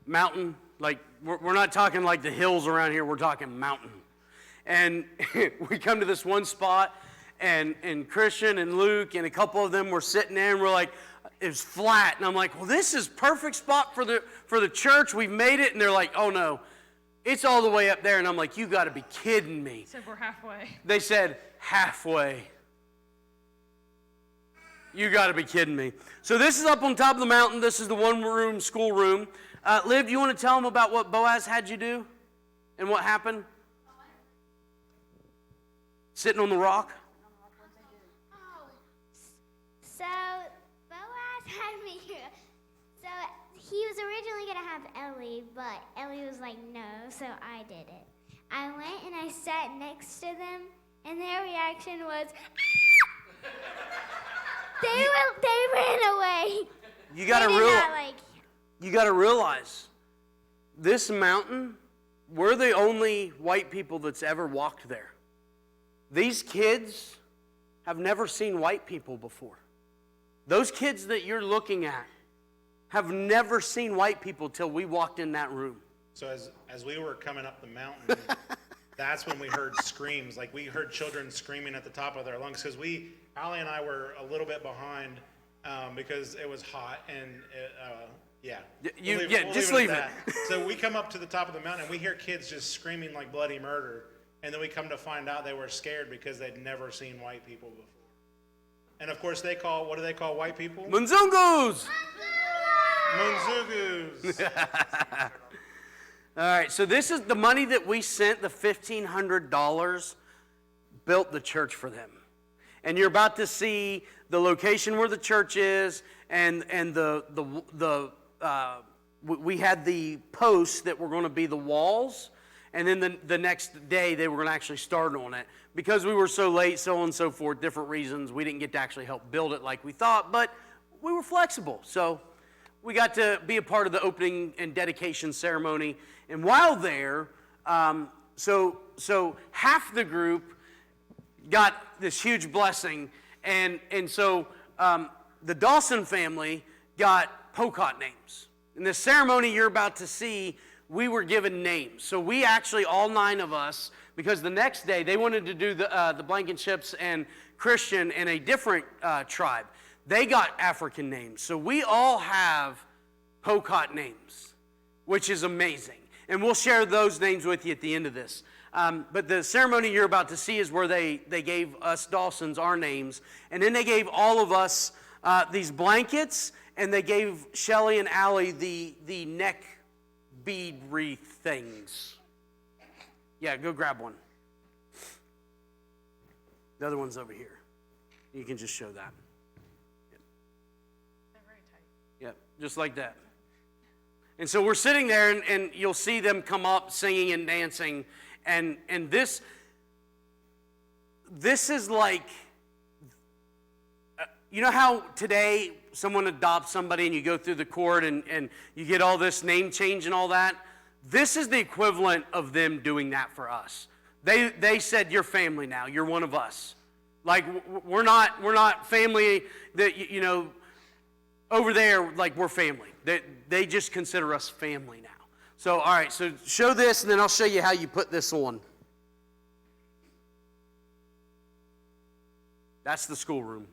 Mountain, like we're not talking like the hills around here. We're talking mountain. And we come to this one spot, and Christian and Luke and a couple of them were sitting there, and we're like, it was flat, and I'm like, well, this is perfect spot for the church. We've made it, and they're like, oh no. It's all the way up there, and I'm like, you got to be kidding me. Said we're halfway. They said halfway. You got to be kidding me. So this is up on top of the mountain. This is the one-room schoolroom. Liv, do you want to tell them about what Boaz had you do and what happened? Sitting on the rock? So Boaz had me here. So he was originally going to have Ellie, but Ellie was like, no, so I did it. I went and I sat next to them, and their reaction was, they ran away. You got to realize, this mountain, we're the only white people that's ever walked there. These kids have never seen white people before. Those kids that you're looking at have never seen white people till we walked in that room. So as we were coming up the mountain, that's when we heard screams. Like, we heard children screaming at the top of their lungs, because Allie and I were a little bit behind because it was hot, and just leave it. So we come up to the top of the mountain, and we hear kids just screaming like bloody murder, and then we come to find out they were scared because they'd never seen white people before. And of course what do they call white people? Munzungus! Munzugus. All right, so this is the money that we sent, the $1,500, built the church for them. And you're about to see the location where the church is, and we had the posts that were going to be the walls, and then the next day they were going to actually start on it. Because we were so late, so on and so forth, different reasons, we didn't get to actually help build it like we thought, but we were flexible. So we got to be a part of the opening and dedication ceremony. And while there, so half the group got this huge blessing, and so the Dawson family got Pocot names. In the ceremony you're about to see, we were given names. So we actually, all 9 of us, because the next day they wanted to do the Blankenships and Christian in a different tribe. They got African names. So we all have Pocot names, which is amazing. And we'll share those names with you at the end of this. But the ceremony you're about to see is where they gave us Dawsons our names. And then they gave all of us these blankets, and they gave Shelly and Allie the neck bead wreath things. Yeah, go grab one. The other one's over here. You can just show that. They're very tight. Yep, just like that. And so we're sitting there, and you'll see them come up singing and dancing. And this is like, you know how today someone adopts somebody and you go through the court and you get all this name change and all that? This is the equivalent of them doing that for us. They said, you're family now. You're one of us. Like, we're not family that, you know, over there, like, we're family. They just consider us family now. So, all right, so show this, and then I'll show you how you put this on. That's the schoolroom.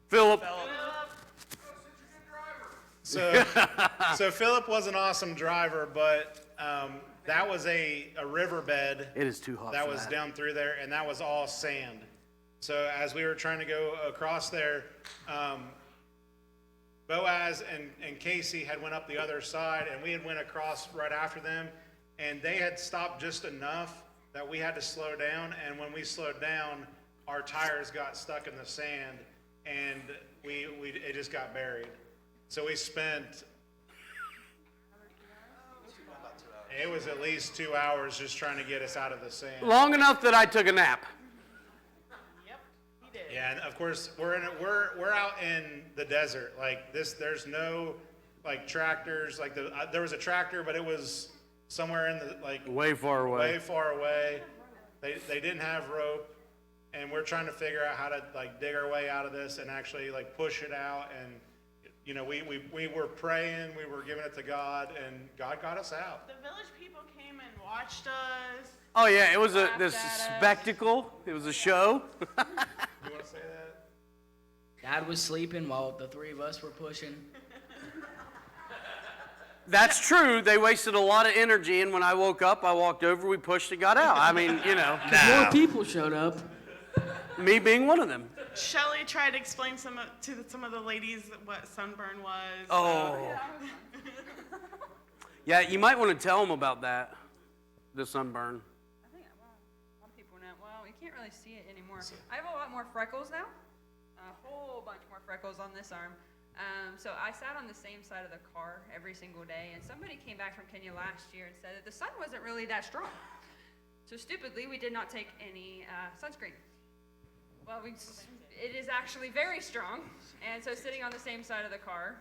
Philip. So Philip was an awesome driver, but that was a riverbed It is too hot that for was that. down through there, and that was all sand. So as we were trying to go across there, Boaz and Casey had went up the other side, and we had went across right after them, and they had stopped just enough that we had to slow down. And when we slowed down, our tires got stuck in the sand, and it just got buried. So we spent. It was at least 2 hours just trying to get us out of the sand. Long enough that I took a nap. Yep, he did. Yeah, and of course we're out in the desert. Like this, there's no like tractors. Like there was a tractor, but it was somewhere in the Way far away. way far away. They didn't have rope, and we're trying to figure out how to like dig our way out of this and actually like push it out. And you know, we were praying, we were giving it to God, and God got us out. The village people came and watched us. Oh yeah, it was Laughed this at us. spectacle. It was a show. You want to say that? Dad was sleeping while the three of us were pushing. That's true. They wasted a lot of energy, and when I woke up, I walked over, we pushed and got out. I mean, you know, More people showed up. me being one of them. Shelly tried to explain to some of the ladies what sunburn was. Oh. Yeah, you might want to tell them about that, the sunburn. I think, well, a lot of people know. Well, you can't really see it anymore. I have a lot more freckles now. A whole bunch more freckles on this arm. So I sat on the same side of the car every single day, and somebody came back from Kenya last year and said that the sun wasn't really that strong. So stupidly, we did not take any sunscreen. Well, it is actually very strong, and so sitting on the same side of the car,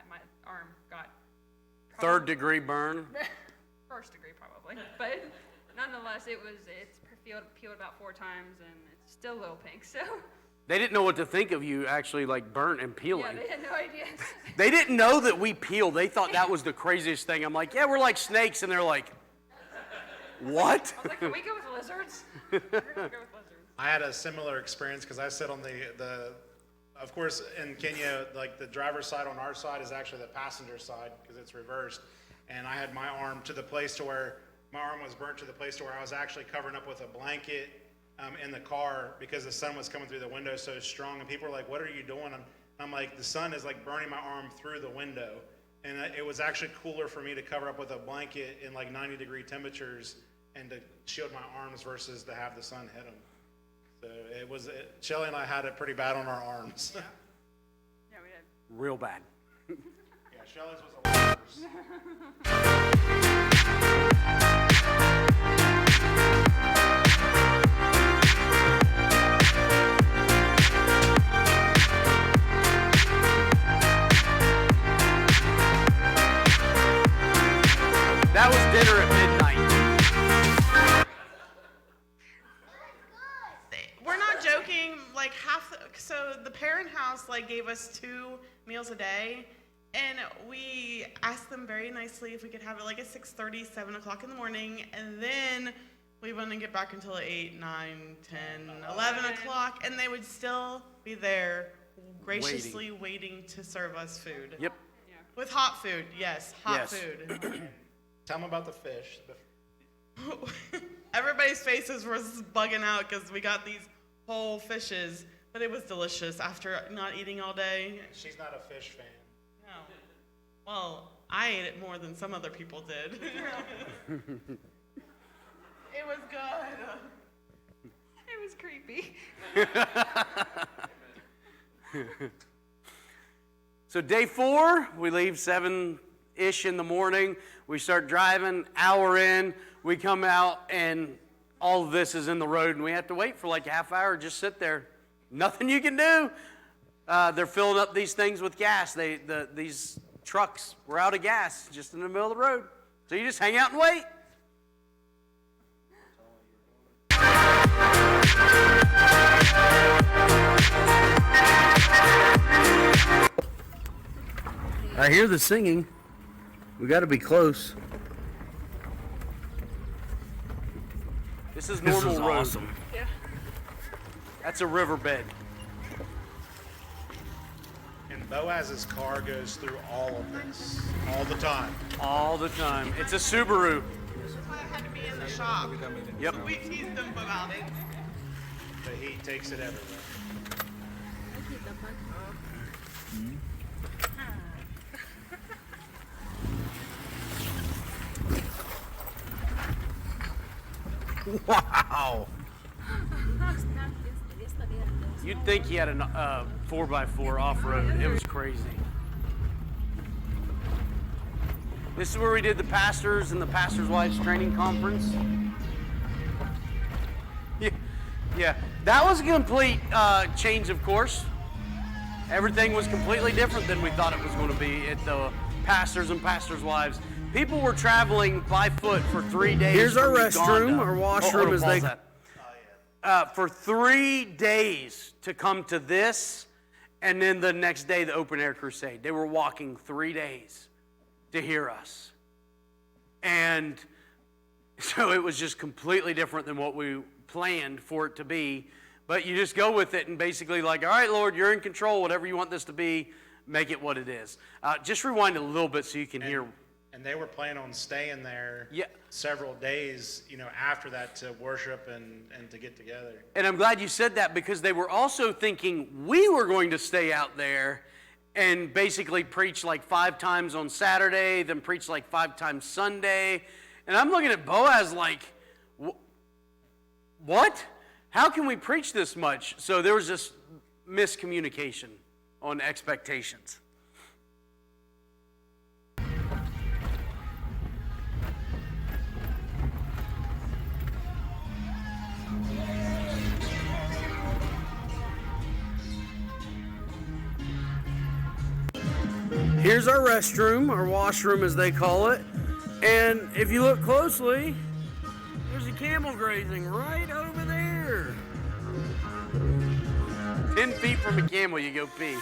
my arm got Third degree burn. first degree probably, but nonetheless, it's peeled about 4 times, and it's still a little pink. So They didn't know what to think of you actually like burnt and yeah, peeling. they had no idea. They didn't know that we peel. They thought that was the craziest thing. I'm like, yeah, we're like snakes, and they're like, what? I was like, can we go with lizards? We're gonna go with lizards. I had a similar experience because I sit on the, of course, in Kenya, like the driver's side on our side is actually the passenger side because it's reversed. And I had my arm to the place to where my arm was burnt to the place to where I was actually covering up with a blanket in the car because the sun was coming through the window so strong. And people were like, what are you doing? And I'm like, the sun is like burning my arm through the window. And it was actually cooler for me to cover up with a blanket in like 90-degree temperatures and to shield my arms versus to have the sun hit them. So Shelly and I had it pretty bad on our arms. Yeah, we did. Real bad. Yeah, Shelly's was a lot worse. That was dinner at midnight. We're not joking. Like so the parent house like gave us 2 meals a day, and we asked them very nicely if we could have it like at 6:30, 7 o'clock in the morning, and then we wouldn't get back until 8, 9, 10, 11 o'clock, and they would still be there graciously waiting to serve us food. Yep. With hot food, yes, hot Yes. food. Tell them about the fish. Everybody's faces were bugging out because we got these whole fishes, but it was delicious after not eating all day. She's not a fish fan. No. Well, I ate it more than some other people did. It was good. It was creepy. So day 4, we leave 7-ish in the morning. We start driving, hour in, we come out, and all of this is in the road, and we have to wait for like a half hour, just sit there. Nothing you can do. They're filling up these things with gas. These trucks were out of gas just in the middle of the road. So you just hang out and wait. I hear the singing. We got to be close. This is normal road. Awesome. That's a riverbed. And Boaz's car goes through all of this, all the time. All the time. It's a Subaru. That's why I had to be in the shop. Yep. We teased them about it. But he takes it everywhere. Wow. You'd think he had a 4x4 off-road. It was crazy. This is where we did the pastors and the pastors' wives training conference. Yeah. That was a complete change of course. Everything was completely different than we thought it was going to be at the pastors and pastors' wives. People were traveling by foot for 3 days. Here's our restroom, our washroom, as they. For 3 days to come to this, and then the next day the open air crusade. They were walking 3 days to hear us, and so it was just completely different than what we planned for it to be. But you just go with it and basically like, all right, Lord, you're in control. Whatever you want this to be, make it what it is. Just rewind a little bit so you can hear. And they were planning on staying there Yeah. several days, after that to worship and to get together. And I'm glad you said that because they were also thinking we were going to stay out there and basically preach like 5 times on Saturday, then preach like 5 times Sunday. And I'm looking at Boaz like, what? How can we preach this much? So there was just miscommunication on expectations. Here's our restroom, our washroom as they call it. And if you look closely, there's a camel grazing right over there. 10 feet from a camel, you go pee.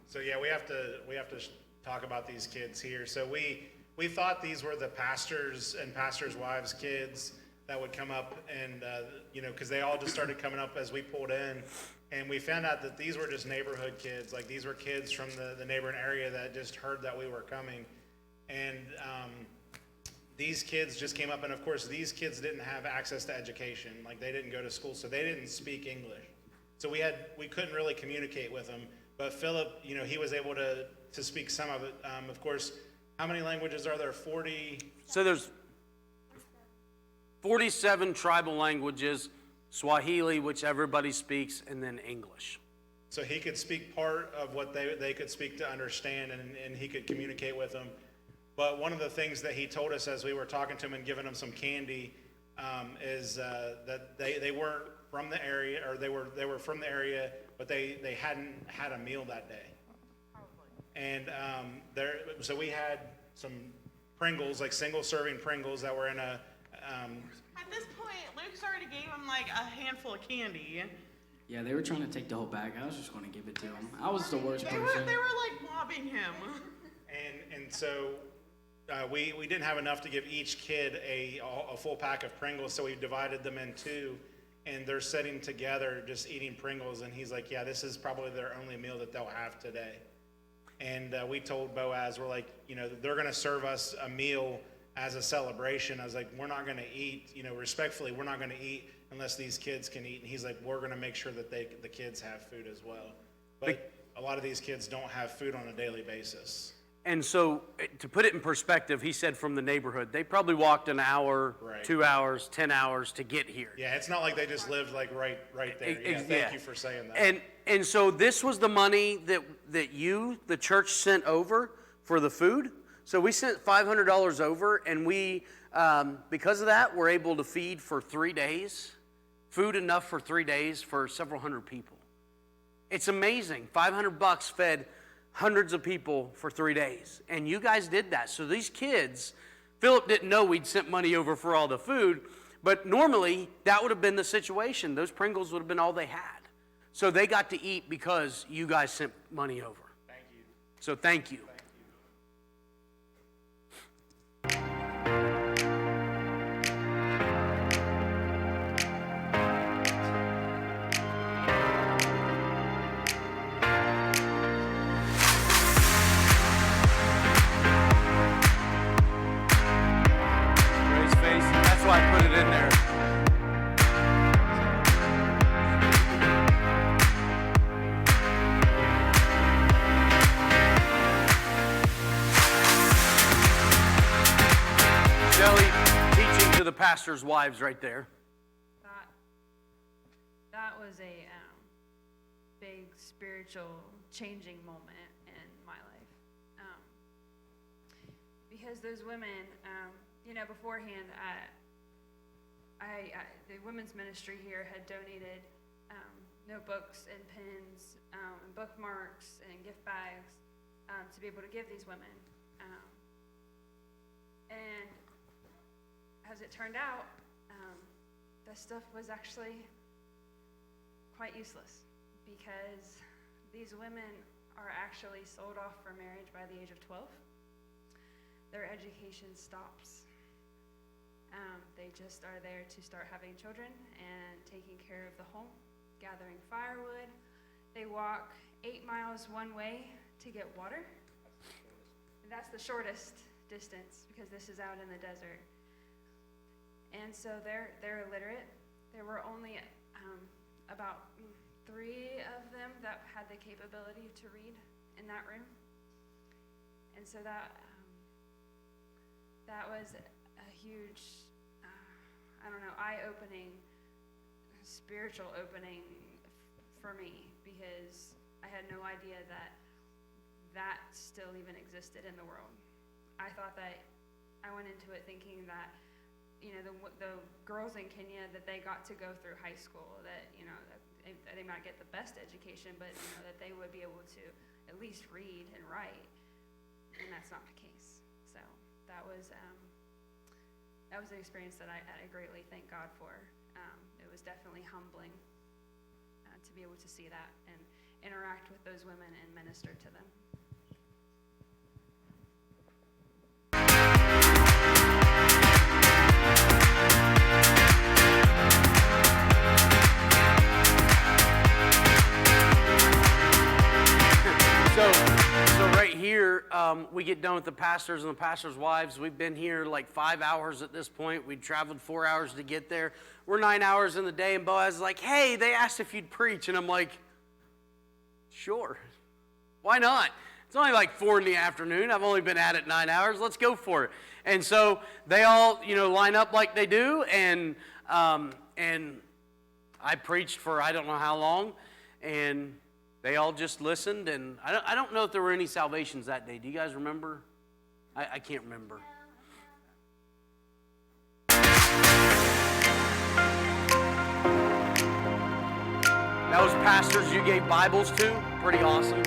So yeah, we have to talk about these kids here. So we thought these were the pastors and pastors' wives' kids that would come up and because they all just started coming up as we pulled in, and we found out that these were just neighborhood kids. Like these were kids from the neighboring area that just heard that we were coming, and these kids just came up, and of course these kids didn't have access to education. Like they didn't go to school, so they didn't speak English. So we couldn't really communicate with them. But Philip, he was able to speak some of it. Of course, how many languages are there? 40? So there's 47 tribal languages, Swahili, which everybody speaks, and then English. So he could speak part of what they could speak to understand, and he could communicate with them. But one of the things that he told us as we were talking to him and giving him some candy is that they weren't from the area, or they were from the area, but they hadn't had a meal that day. And so we had some Pringles, like single serving Pringles that were in a. At this point, Luke's already gave him like a handful of candy. Yeah, they were trying to take the whole bag. I was just going to give it to him. I was the worst They person. were like mobbing him. And so we didn't have enough to give each kid a full pack of Pringles, so we divided them in 2, and they're sitting together just eating Pringles, and he's like, yeah, this is probably their only meal that they'll have today. And we told Boaz, we're like, they're going to serve us a meal as a celebration. I was like, we're not going to eat, respectfully, we're not going to eat unless these kids can eat. And he's like, we're going to make sure that the kids have food as well. But a lot of these kids don't have food on a daily basis. And so, to put it in perspective, he said from the neighborhood, they probably walked an hour, Right. 2 hours, 10 hours to get here. Yeah, it's not like they just lived like right there. Yeah, thank you for saying that. And so this was the money that you, the church, sent over for the food. So we sent $500 over, and we, because of that, we're able to feed for 3 days, food enough for 3 days for several hundred people. It's amazing. $500 fed hundreds of people for 3 days, and you guys did that. So these kids, Philip didn't know we'd sent money over for all the food, but normally that would have been the situation. Those Pringles would have been all they had. So they got to eat because you guys sent money over. Thank you. So thank you. pastors' wives right there. That was a big spiritual changing moment in my life. Because those women, beforehand, the women's ministry here had donated notebooks and pens and bookmarks and gift bags to be able to give these women. And as it turned out, the stuff was actually quite useless because these women are actually sold off for marriage by the age of 12. Their education stops. They just are there to start having children and taking care of the home, gathering firewood. They walk 8 miles one way to get water. And that's the shortest distance because this is out in the desert. And so they're illiterate. There were only about 3 of them that had the capability to read in that room. And so that was a huge, eye-opening, spiritual opening for me because I had no idea that still even existed in the world. I thought that I went into it thinking that the girls in Kenya, that they got to go through high school, that they might get the best education, but that they would be able to at least read and write, and that's not the case. So that was an experience that I greatly thank God for. It was definitely humbling to be able to see that and interact with those women and minister to them. So right here, we get done with the pastors and the pastors' wives. We've been here like 5 hours at this point. We traveled 4 hours to get there. We're 9 hours in the day, and Boaz is like, hey, they asked if you'd preach. And I'm like, sure. Why not? It's only like 4 in the afternoon. I've only been at it 9 hours. Let's go for it. And so they all, line up like they do, and I preached for I don't know how long, and they all just listened, and I don't know if there were any salvations that day. Do you guys remember? I can't remember. That was pastors you gave Bibles to. Pretty awesome.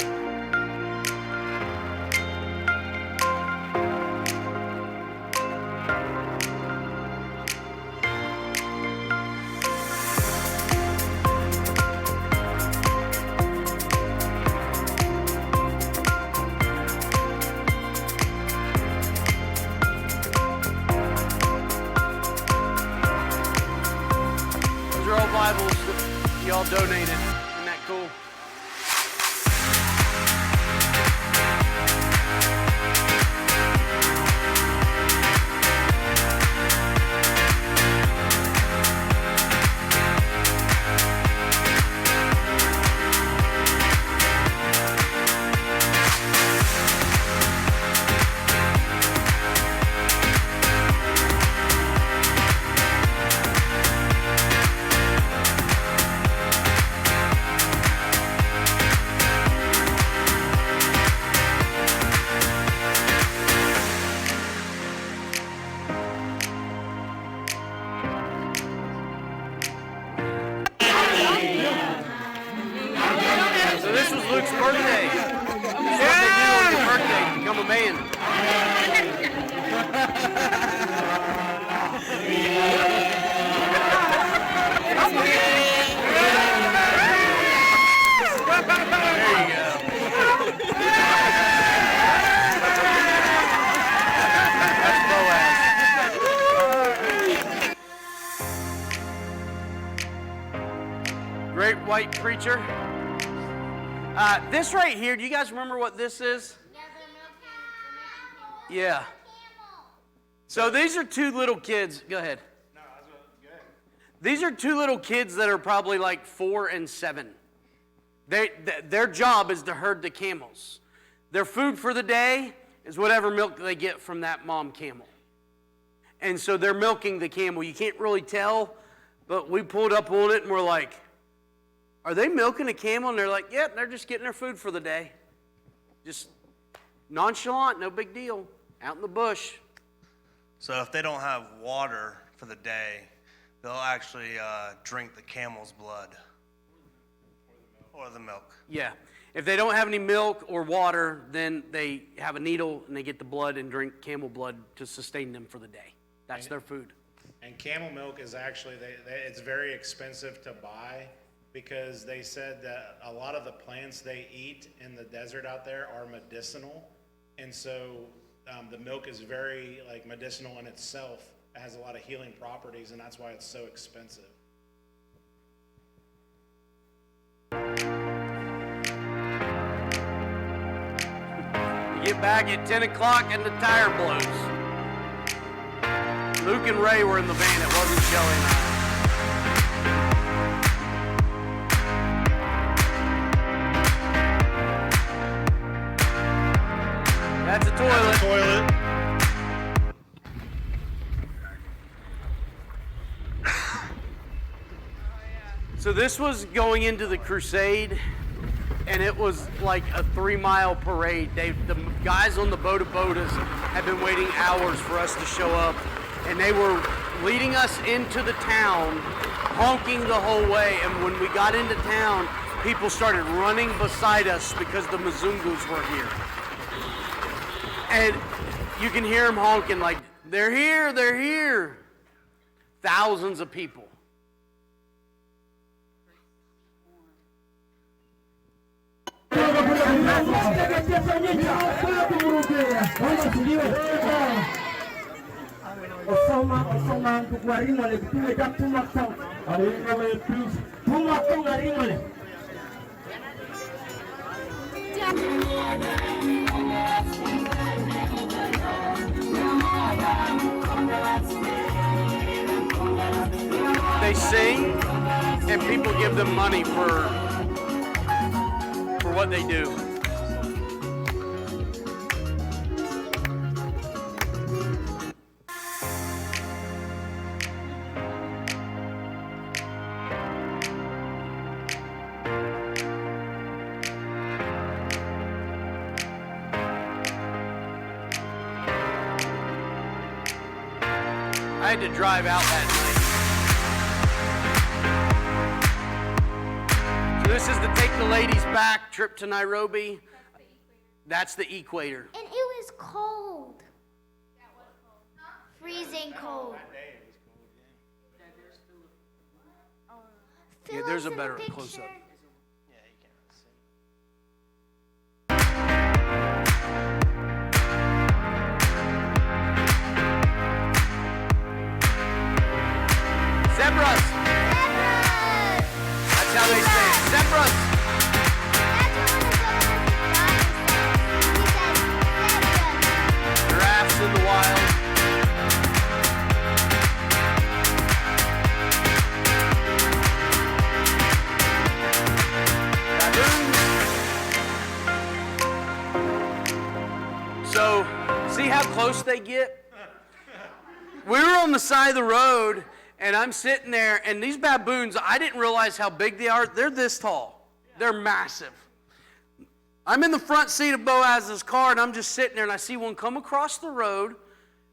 Bibles that y'all donated. Isn't that cool? Luke's birthday. This is what they do on your birthday, become a man. There you go. That's Boaz. Great white preacher. This right here, do you guys remember what this is? Yeah. So these are two little kids. Go ahead. No, I was go ahead. These are two little kids that are probably like 4 and 7. Their job is to herd the camels. Their food for the day is whatever milk they get from that mom camel. And so they're milking the camel. You can't really tell, but we pulled up on it and we're like, are they milking a camel? And they're like, yep, they're just getting their food for the day. Just nonchalant, no big deal, out in the bush. So if they don't have water for the day, they'll actually drink the camel's blood or the milk. Yeah. If they don't have any milk or water, then they have a needle and they get the blood and drink camel blood to sustain them for the day. That's their food. And camel milk is actually, it's very expensive to buy because they said that a lot of the plants they eat in the desert out there are medicinal. And so the milk is very like medicinal in itself. It has a lot of healing properties, and that's why it's so expensive. Get back at 10 o'clock and the tire blows. Luke and Ray were in the van. It wasn't Shelly and I. That's a toilet. Toilet. So this was going into the crusade, and it was like a 3-mile parade. The guys on the boat of Bodas had been waiting hours for us to show up, and they were leading us into the town, honking the whole way. And when we got into town, people started running beside us because the Mzungus were here. And you can hear them honking like, they're here, they're here. Thousands of people. They sing, and people give them money for what they do. I had to drive out that night. So this is the Take the Ladies Back trip to Nairobi. That's the equator. And it was cold. That was cold. Freezing cold. Yeah, there's a Philip's in the better picture. close-up. Zebras. That's how they say it. Zebras. Giraffes in the wild. Baboons. So, see how close they get? We were on the side of the road, and I'm sitting there, and these baboons, I didn't realize how big they are. They're this tall. They're massive. I'm in the front seat of Boaz's car, and I'm just sitting there, and I see one come across the road,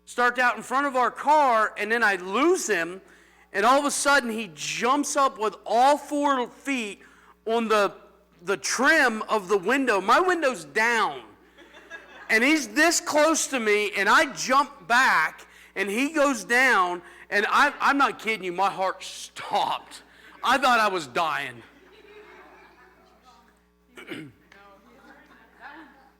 start out in front of our car, and then I lose him, and all of a sudden he jumps up with all 4 feet on the trim of the window. My window's down, and he's this close to me, and I jump back, and he goes down, and I'm not kidding you, my heart stopped. I thought I was dying.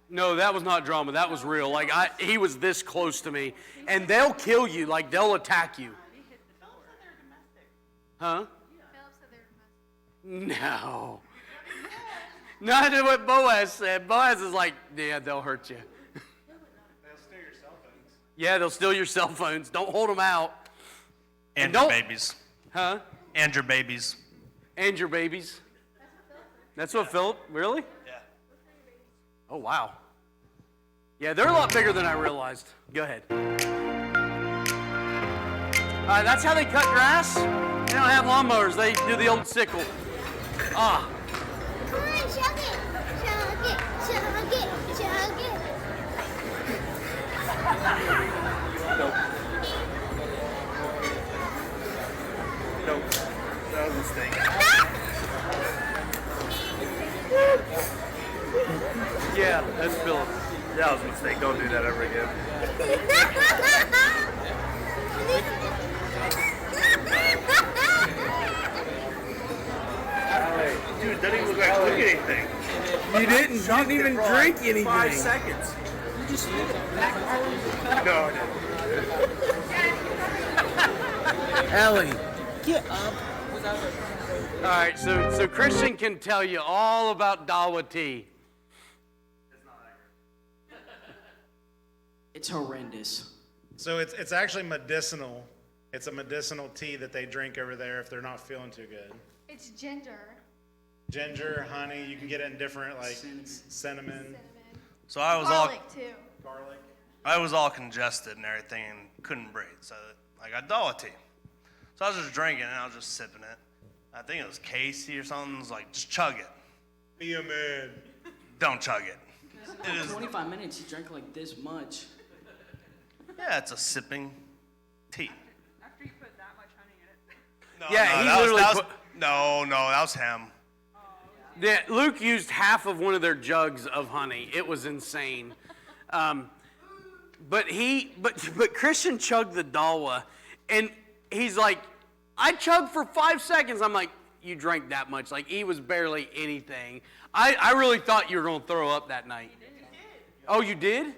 No, that was not drama. That was real. Like, he was this close to me. And they'll kill you. Like, they'll attack you. Huh? No. Not what Boaz said. Boaz is like, yeah, they'll hurt you. Yeah, they'll steal your cell phones. Don't hold them out. And your babies. Huh? And your babies. And your babies. That's what Philip, really? Yeah. Oh, wow. Yeah, they're a lot bigger than I realized. Go ahead. That's how they cut grass. They don't have lawnmowers. They do the old sickle. Ah. Come on, chug it. Chug it, chug it, chug it. Nope. That was a mistake. Yeah, that's Philip. That was a mistake. Don't do that ever again. Dude, that didn't look like look at anything. You didn't even drink anything. 5 seconds. No, I didn't. Ellie, get up. All right, so Christian can tell you all about Dawa tea. It's horrendous. So it's actually medicinal. It's a medicinal tea that they drink over there if they're not feeling too good. It's ginger. Ginger, honey, you can get it in different like cinnamon, So I was Garlic too. garlic. I was all congested and everything and couldn't breathe. So I got Dawa tea. So I was just drinking and I was just sipping it. I think it was Casey or something. It was like, just chug it. Be a man. Don't chug it. In 25 minutes, he drank like this much. Yeah, it's a sipping tea. After you put that much honey in it. No, Yeah, he that was- literally that was- put- No, that was him. Yeah, Luke used half of one of their jugs of honey. It was insane. But Christian chugged the Dawa, and he's like, I chugged for 5 seconds. I'm like, you drank that much? Like, he was barely anything. I really thought you were going to throw up that night. Oh, you did?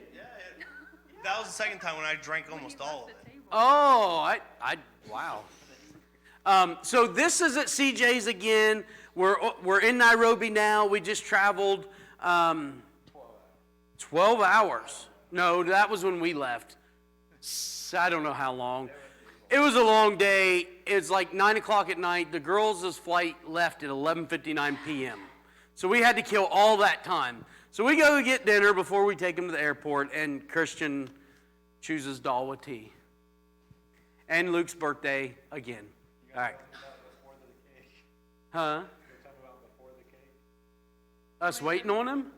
That was the second time when I drank almost all of it. Oh, wow. So this is at CJ's again. We're in Nairobi now. We just traveled 12 hours. No, that was when we left. I don't know how long. It was a long day. It's like 9 o'clock at night. The girls' flight left at 11:59 p.m. So we had to kill all that time. So we go get dinner before we take them to the airport, and Christian chooses Dawa tea. And Luke's birthday again. All right. Huh? Us waiting on him?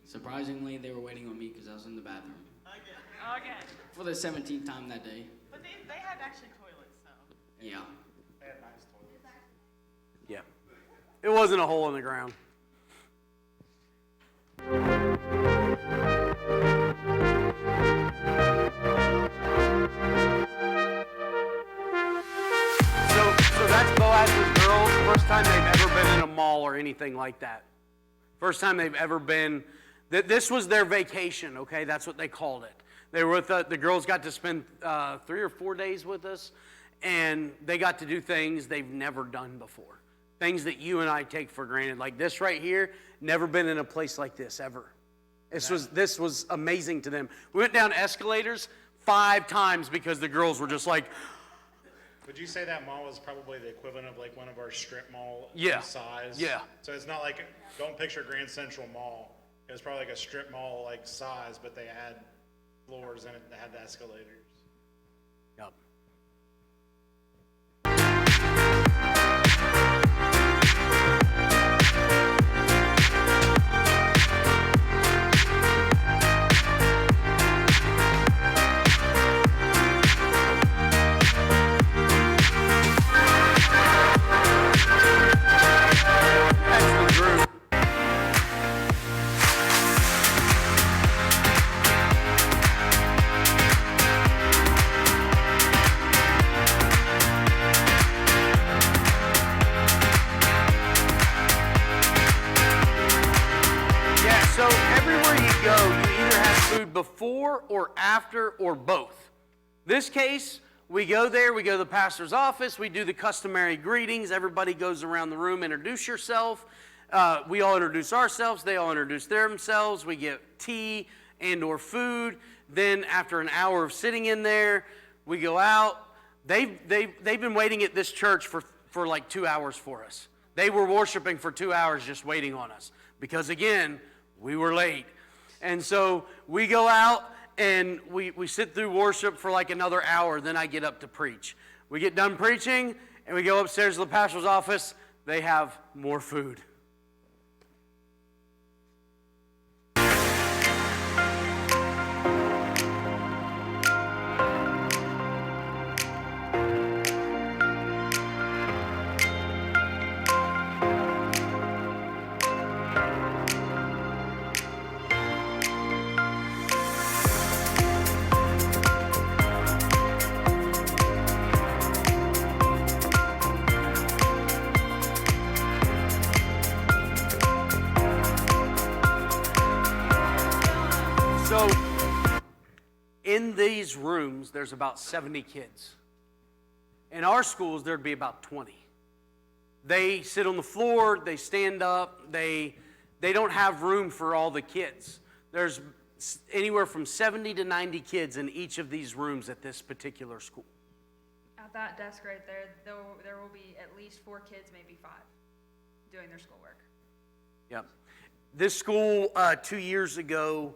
Surprisingly, they were waiting on me because I was in the bathroom Okay. for the 17th time that day. But they had actually toilets, so. Yeah. They had nice toilets. Yeah. It wasn't a hole in the ground. So that's Boaz's girls. First time they've ever been in a mall or anything like that. First time they've ever been. This was their vacation, okay? That's what they called it. They were with the girls got to spend 3 or 4 days with us, and they got to do things they've never done before. Things that you and I take for granted. Like this right here, never been in a place like this ever. This was amazing to them. We went down escalators 5 times because the girls were just like, Would you say that mall was probably the equivalent of like one of our strip mall Yeah. size? Yeah. So it's not like, don't picture Grand Central Mall. It was probably like a strip mall like size, but they had floors in it that had the escalators. Yep. That's the group. Yeah, so everywhere you go, you either have food before or after or both. This case, we go there, we go to the pastor's office, we do the customary greetings. Everybody goes around the room, introduce yourself. We all introduce ourselves, they all introduce themselves. We get tea and or food. Then after an hour of sitting in there, we go out. They've been waiting at this church for like 2 hours for us. They were worshiping for 2 hours just waiting on us because, again, we were late. And so we go out and we sit through worship for like another hour. Then I get up to preach. We get done preaching, and we go upstairs to the pastor's office. They have more food. So, in these rooms, there's about 70 kids. In our schools, there'd be about 20. They sit on the floor, they stand up, they don't have room for all the kids. There's anywhere from 70 to 90 kids in each of these rooms at this particular school. At that desk right there, there will be at least 4 kids, maybe 5, doing their schoolwork. Yep. This school, 2 years ago,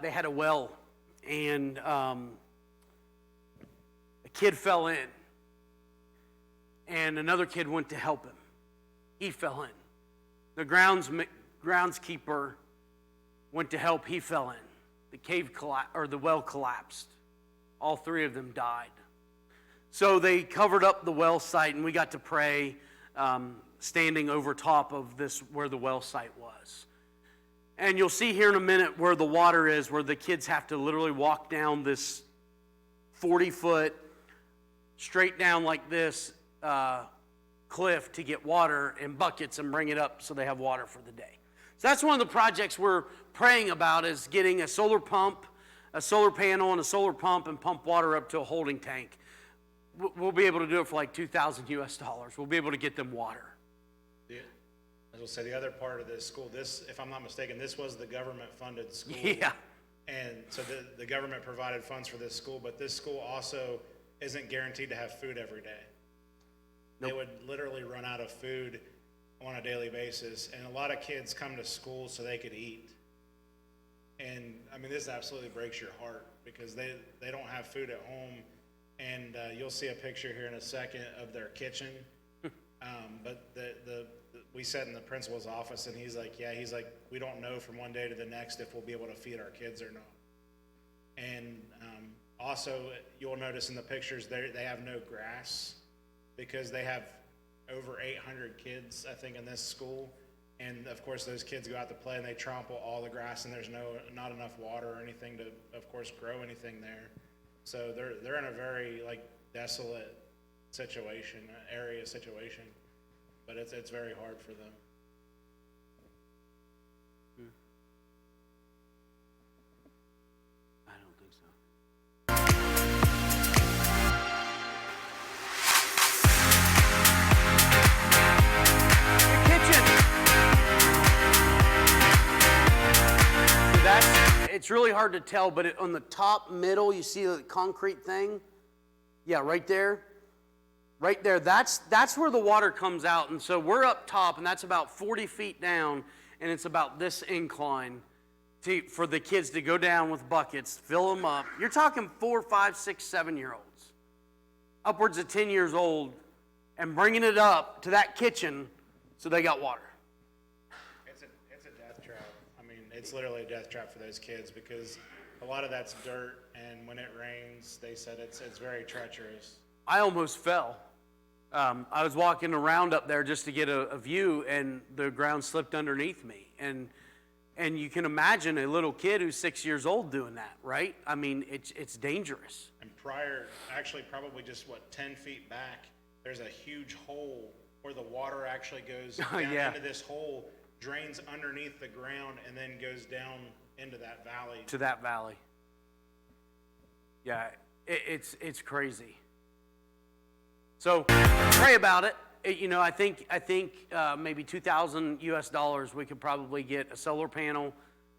they had a well, and a kid fell in, and another kid went to help him. He fell in. The groundskeeper went to help. He fell in. The well collapsed. All 3 of them died. So they covered up the well site, and we got to pray standing over top of this where the well site was. And you'll see here in a minute where the water is, where the kids have to literally walk down this 40-foot, straight down like this, cliff to get water in buckets and bring it up so they have water for the day. So that's one of the projects we're praying about, is getting a solar pump, a solar panel, and a solar pump, and pump water up to a holding tank. We'll be able to do it for like $2,000 US. We'll be able to get them water. As we'll say, the other part of this school, this, if I'm not mistaken, this was the government-funded school. Yeah. And so the government provided funds for this school, but this school also isn't guaranteed to have food every day. Nope. They would literally run out of food on a daily basis, and a lot of kids come to school so they could eat. And I mean, this absolutely breaks your heart, because they don't have food at home. And you'll see a picture here in a second of their kitchen. But we sat in the principal's office, and he's like, we don't know from one day to the next if we'll be able to feed our kids or not. And also, you'll notice in the pictures, they have no grass, because they have over 800 kids, I think, in this school. And of course, those kids go out to play, and they trample all the grass, and there's not enough water or anything to, of course, grow anything there. So they're in a very desolate situation, but it's very hard for them. I don't think so. The kitchen. It's really hard to tell, but on the top middle, you see the concrete thing? Yeah, right there. Right there, that's where the water comes out. And so we're up top, and that's about 40 feet down, and it's about this incline for the kids to go down with buckets, fill them up. You're talking 4, 5, 6, 7-year-olds, upwards of 10 years old, and bringing it up to that kitchen so they got water. It's a death trap. I mean, it's literally a death trap for those kids, because a lot of that's dirt, and when it rains, they said it's very treacherous. I almost fell. I was walking around up there just to get a view, and the ground slipped underneath me. And you can imagine a little kid who's 6 years old doing that, right? I mean, it's dangerous. And actually probably just 10 feet back, there's a huge hole where the water actually goes down into this hole, drains underneath the ground, and then goes down into that valley. To that valley. Yeah, it's crazy. So pray about it. I think maybe $2,000 US we could probably get a solar panel,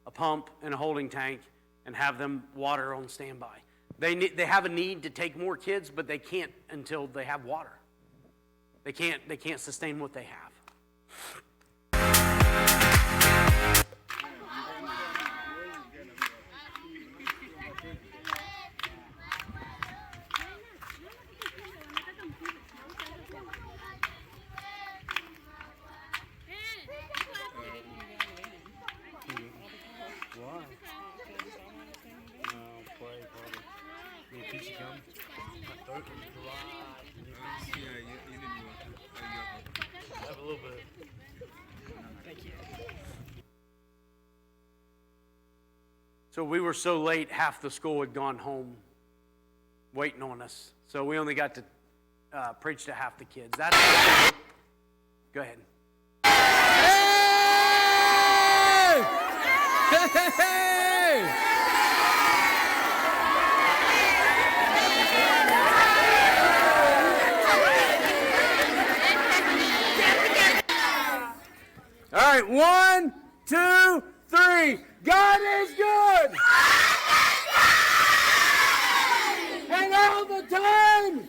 a pump, and a holding tank, and have them water on standby. They have a need to take more kids, but they can't until they have water. They can't sustain what they have. So we were so late, half the school had gone home waiting on us. So we only got to preach to half the kids. That's go ahead. All right, 1, 2, 3. God is good. And all the time.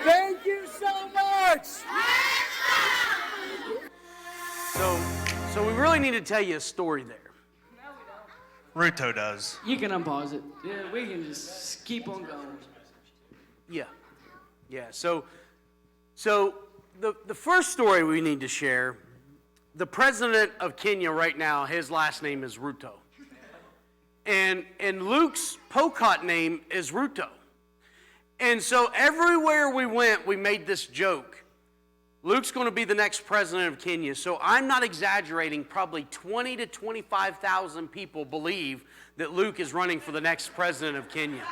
Thank you so much. So we really need to tell you a story there. Ruto does. You can unpause it. Yeah, we can just keep on going. Yeah. So the first story we need to share, the president of Kenya right now, his last name is Ruto. And Luke's Pokot name is Ruto. And so everywhere we went, we made this joke. Luke's going to be the next president of Kenya. So I'm not exaggerating, probably 20 to 25,000 people believe that Luke is running for the next president of Kenya.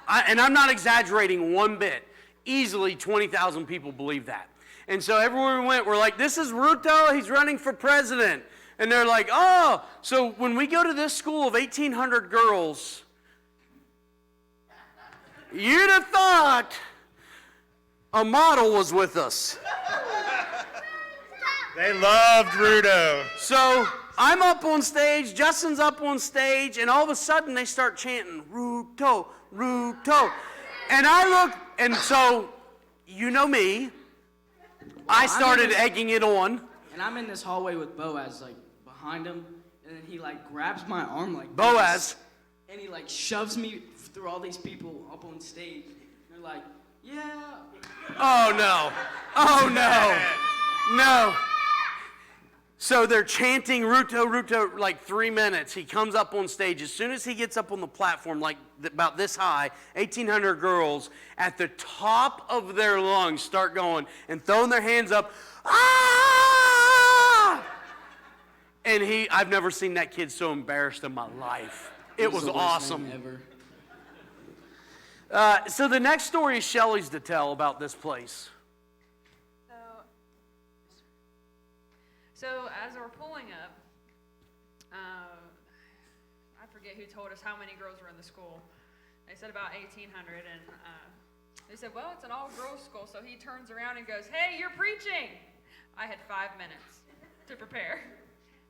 And I'm not exaggerating one bit. Easily 20,000 people believe that. And so everywhere we went, we're like, this is Ruto, he's running for president. And they're like, oh, so when we go to this school of 1,800 girls, you'd have thought a model was with us. They loved Ruto. So I'm up on stage, Justin's up on stage, and all of a sudden they start chanting, Ruto, Ruto. And I look, and so, you know me, I started egging it on. And I'm in this hallway with Boaz, like, behind him, and then he, like, grabs my arm like Boaz. this, and he, like, shoves me through all these people up on stage. They're like, yeah. Oh, no. Oh, no. No. So they're chanting Ruto, Ruto, like 3 minutes. He comes up on stage. As soon as he gets up on the platform, like about this high, 1,800 girls at the top of their lungs start going and throwing their hands up. Ah! And I've never seen that kid so embarrassed in my life. It was the worst awesome. thing ever. So the next story is Shelly's to tell about this place. So as we're pulling up, I forget who told us how many girls were in the school. They said about 1,800, and they said, well, it's an all-girls school. So he turns around and goes, hey, you're preaching. I had 5 minutes to prepare.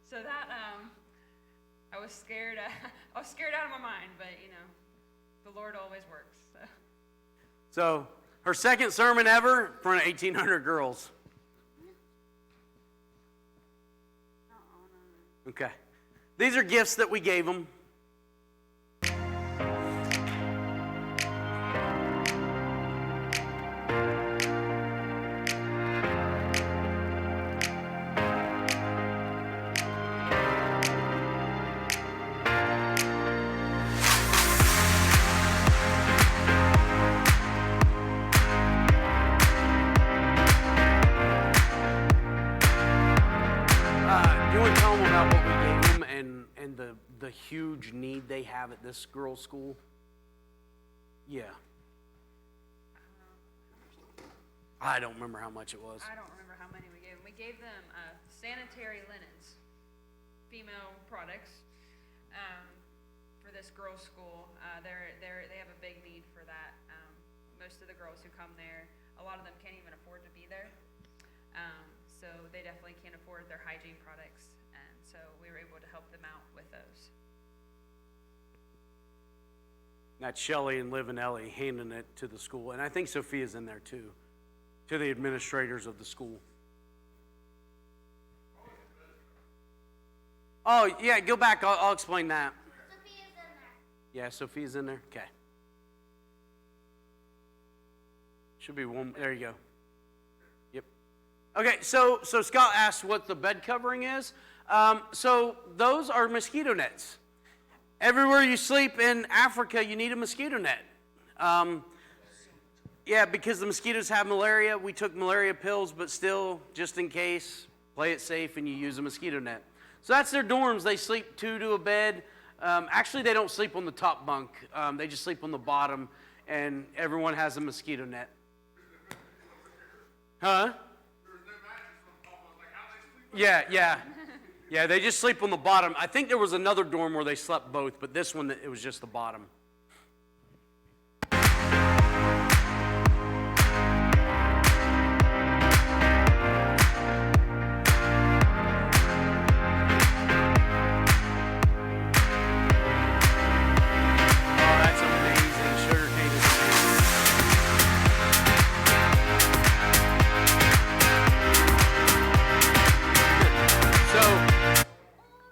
So that, I was scared. I was scared out of my mind, but, you know, the Lord always works. So her second sermon ever in front of 1,800 girls. Okay. These are gifts that we gave them. You want to tell them about what we gave them and the huge need they have at this girls' school? Yeah. I don't remember how much it was. I don't remember how many we gave them. We gave them sanitary linens, female products, for this girls' school. They have a big need for that. Most of the girls who come there, a lot of them can't even afford to be there. So they definitely can't afford their hygiene products, and so we were able to help them out with those. That's Shelly and Liv and Ellie handing it to the school, and I think Sophia's in there too, to the administrators of the school. Oh, yeah, go back. I'll explain that. Sophia's in there. Yeah, Sophia's in there? Okay. Should be one. There you go. Yep. Okay, so Scott asked what the bed covering is. So those are mosquito nets. Everywhere you sleep in Africa, you need a mosquito net. Yeah, because the mosquitoes have malaria. We took malaria pills, but still, just in case, play it safe and you use a mosquito net. So that's their dorms. They sleep 2 to a bed. Actually, they don't sleep on the top bunk. They just sleep on the bottom, and everyone has a mosquito net. Huh? Yeah. Yeah, they just sleep on the bottom. I think there was another dorm where they slept both, but this one, it was just the bottom.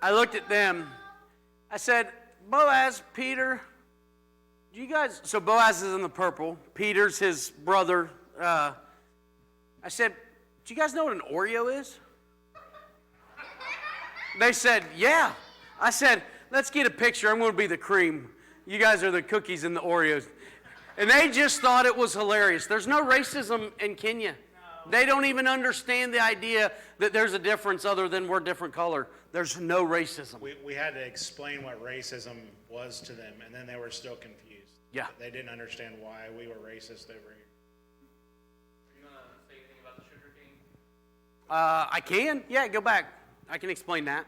I looked at them. I said, Boaz, Peter, do you guys, so Boaz is in the purple. Peter's his brother. I said, do you guys know what an Oreo is? They said, yeah. I said, let's get a picture. I'm going to be the cream. You guys are the cookies and the Oreos. And they just thought it was hilarious. There's no racism in Kenya. They don't even understand the idea that there's a difference other than we're different color. There's no racism. We had to explain what racism was to them, and then they were still confused. Yeah. They didn't understand why we were racist over here. You want to say anything about the sugar cane? I can. Yeah, go back. I can explain that.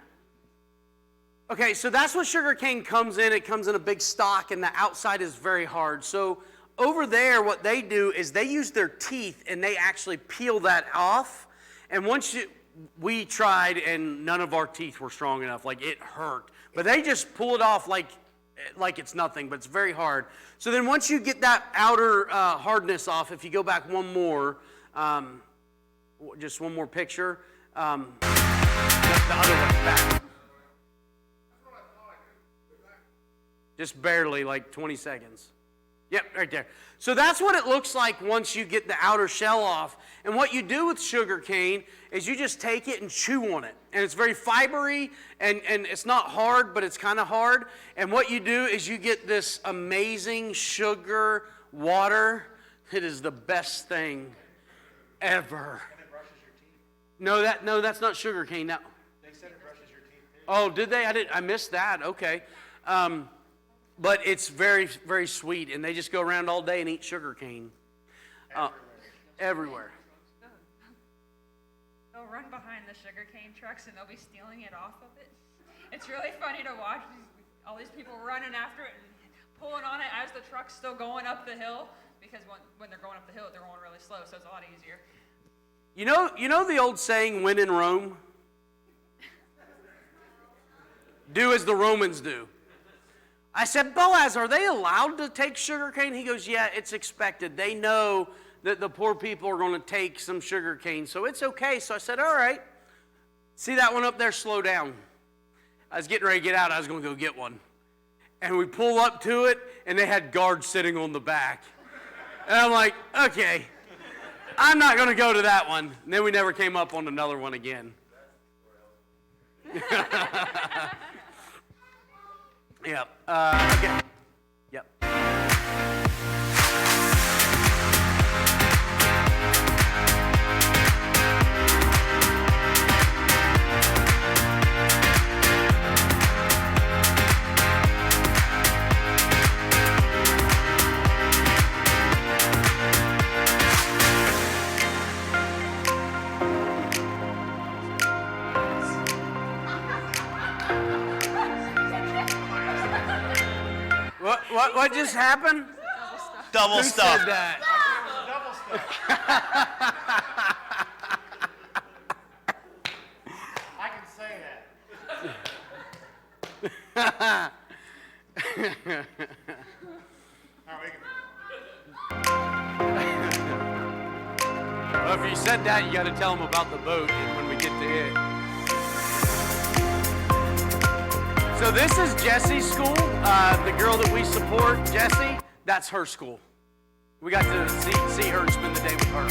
Okay, so that's what sugar cane comes in. It comes in a big stalk, and the outside is very hard. So over there, what they do is they use their teeth, and they actually peel that off. And we tried, and none of our teeth were strong enough. Like, it hurt. But they just pull it off like it's nothing, but it's very hard. So then once you get that outer hardness off, if you go back one more, just one more picture, the other one, back. Just barely, like 20 seconds. Yep, right there. So that's what it looks like once you get the outer shell off. And what you do with sugar cane is you just take it and chew on it. And it's very fibery, and it's not hard, but it's kind of hard. And what you do is you get this amazing sugar water. It is the best thing ever. And it brushes your teeth. No, that's not sugar cane. They said it brushes your teeth too. Oh, did they? I missed that. Okay. But it's very, very sweet, and they just go around all day and eat sugar cane. Everywhere. They'll run behind the sugarcane trucks and they'll be stealing it off of it. It's really funny to watch all these people running after it and pulling on it as the truck's still going up the hill, because when they're going up the hill, they're going really slow, so it's a lot easier. You know the old saying, when in Rome? Do as the Romans do. I said, Boaz, are they allowed to take sugar cane? He goes, yeah, it's expected. They know that the poor people are going to take some sugar cane, so it's okay. So I said, all right. See that one up there? Slow down. I was getting ready to get out. I was going to go get one. And we pull up to it, and they had guards sitting on the back. And I'm like, okay, I'm not going to go to that one. And then we never came up on another one again. Yep. Okay. Yep. What just happened? Double Who stuff. said that? Double stuff. I can say that. All right, Well, if you said that, you got to tell them about the boat when we get to it. So this is Jessie's school. The girl that we support, Jessie, that's her school. We got to see her and spend the day with her.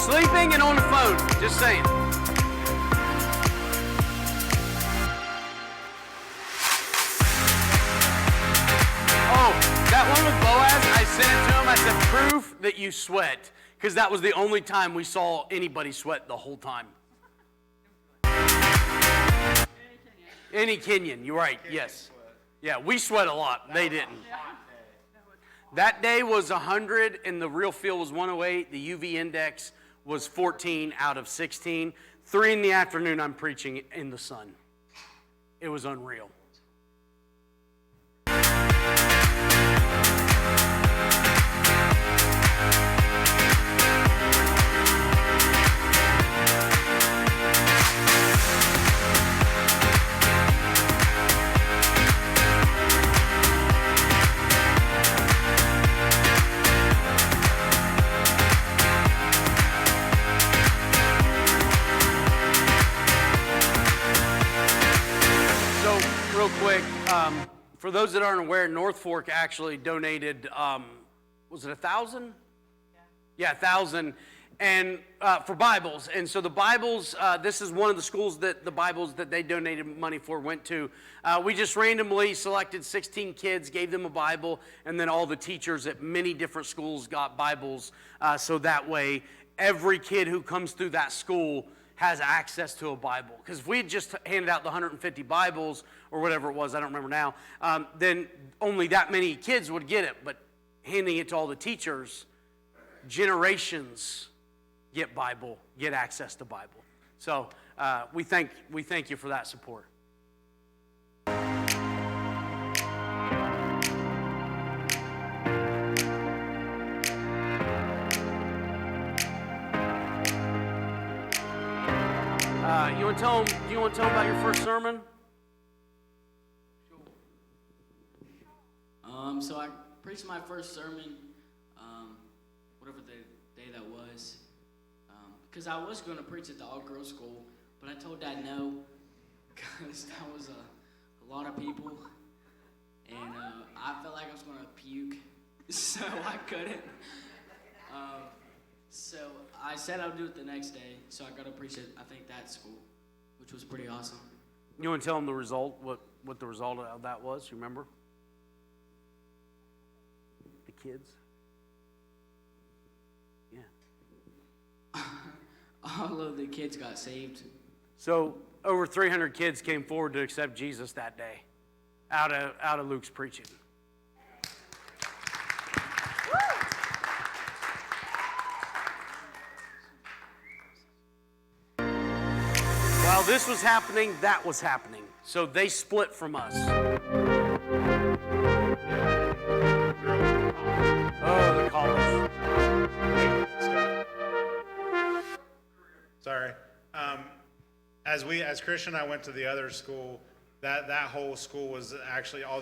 Sleeping and on the phone. Just saying. Oh, that one with Boaz, I sent it to him. I said, proof that you sweat. Because that was the only time we saw anybody sweat the whole time. Any Kenyan, you're right, yes. Yeah, we sweat a lot. They didn't. That day was 100 and the real feel was 108. The UV index was 14 out of 16. 3 in the afternoon, I'm preaching in the sun. It was unreal. Real quick, for those that aren't aware, North Fork actually donated, was it 1,000? Yeah, 1,000, and for Bibles. And so the Bibles, this is one of the schools that the Bibles that they donated money for went to. We just randomly selected 16 kids, gave them a Bible, and then all the teachers at many different schools got Bibles. So that way, every kid who comes through that school has access to a Bible. Because if we had just handed out the 150 Bibles, or whatever it was, I don't remember now, then only that many kids would get it. But handing it to all the teachers, generations get access to Bible. So we thank you for that support. You want to tell them? Do you want to tell them about your first sermon? So I preached my first sermon, whatever the day that was, because I was going to preach at the all-girls school, but I told Dad no, because that was a lot of people, and I felt like I was going to puke, so I couldn't. So I said I would do it the next day, so I got to preach at, I think, that school, which was pretty awesome. You want to tell them the result, what the result of that was, you remember? The kids? Yeah. All of the kids got saved. So over 300 kids came forward to accept Jesus that day out of Luke's preaching. While this was happening, that was happening. So they split from us. Oh, the college. Sorry. As Christian and I went to the other school, that whole school was actually all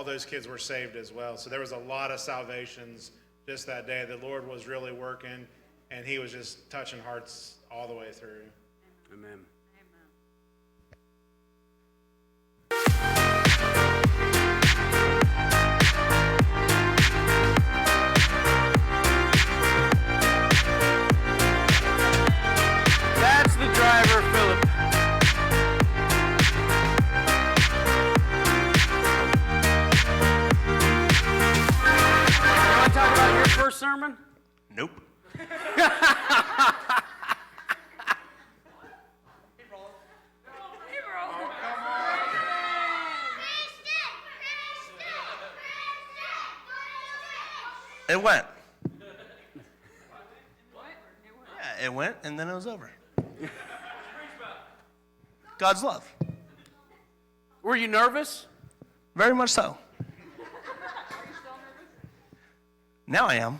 those kids were saved as well. So there was a lot of salvations just that day. The Lord was really working, and He was just touching hearts all the way through. Amen. That's the driver, Philip. You want to talk about your first sermon? Nope. It went. Yeah, it went, and then it was over. God's love. Were you nervous? Very much so. Now I am.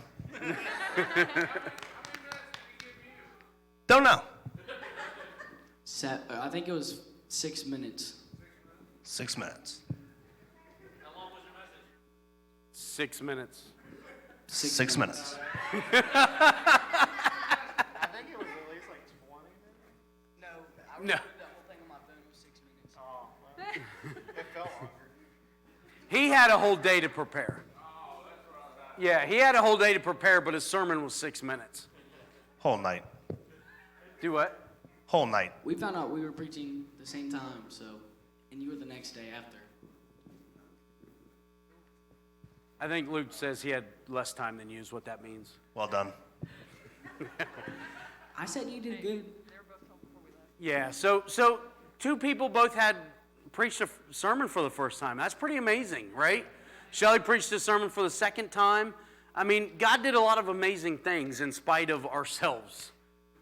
Don't know. I think it was 6 minutes. 6 minutes. 6 minutes. 6 minutes. I think it was at least like 20 minutes. No, I No. recorded the whole thing on my phone. It was 6 minutes. Oh, well, it felt longer. He had a whole day to prepare. Yeah, he had a whole day to prepare, but his sermon was 6 minutes. Whole night. Do what? Whole night. We found out we were preaching the same time, so, and you were the next day after. I think Luke says he had less time than you is what that means. Well done. I said you did good. Yeah, so two people both had preached a sermon for the first time. That's pretty amazing, right? Shelley preached a sermon for the second time. I mean, God did a lot of amazing things in spite of ourselves.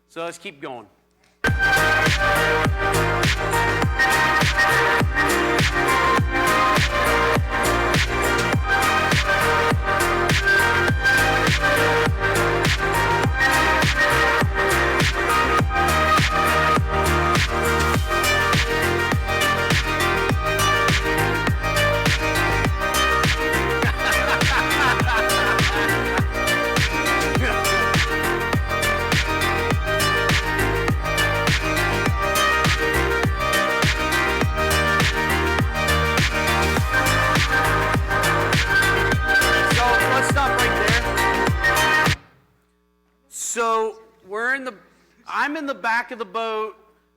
So let's keep going. So I'm in the back of the boat.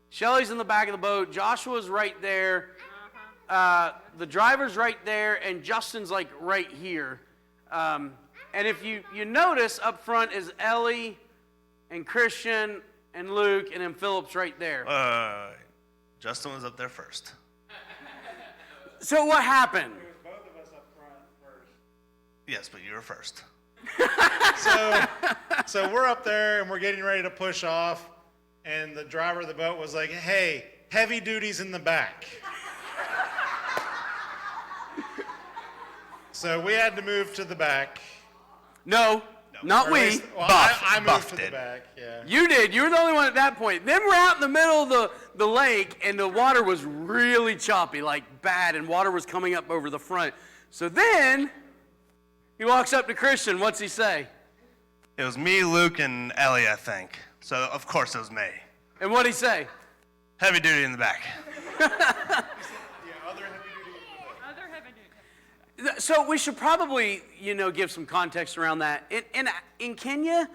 Shelly's in the back of the boat. Joshua's right there. The driver's right there, and Justin's like right here. And if you notice, up front is Ellie and Christian and Luke, and then Philip's right there. Justin was up there first. So what happened? Both of us up front first. Yes, but you were first. So we're up there and we're getting ready to push off, and the driver of the boat was like, "Hey, heavy duty's in the back." So we had to move to the back. No, not Or at we. least- well, I moved Buff to the did. back. Yeah. You did. You were the only one at that point. Then we're out in the middle of the lake, and the water was really choppy, like bad, and water was coming up over the front. So then he walks up to Christian. What's he say? It was me, Luke, and Ellie, I think. So, of course, it was me. And what'd he say? Heavy duty in the back. Other heavy duty. So we should probably, give some context around that. In Kenya,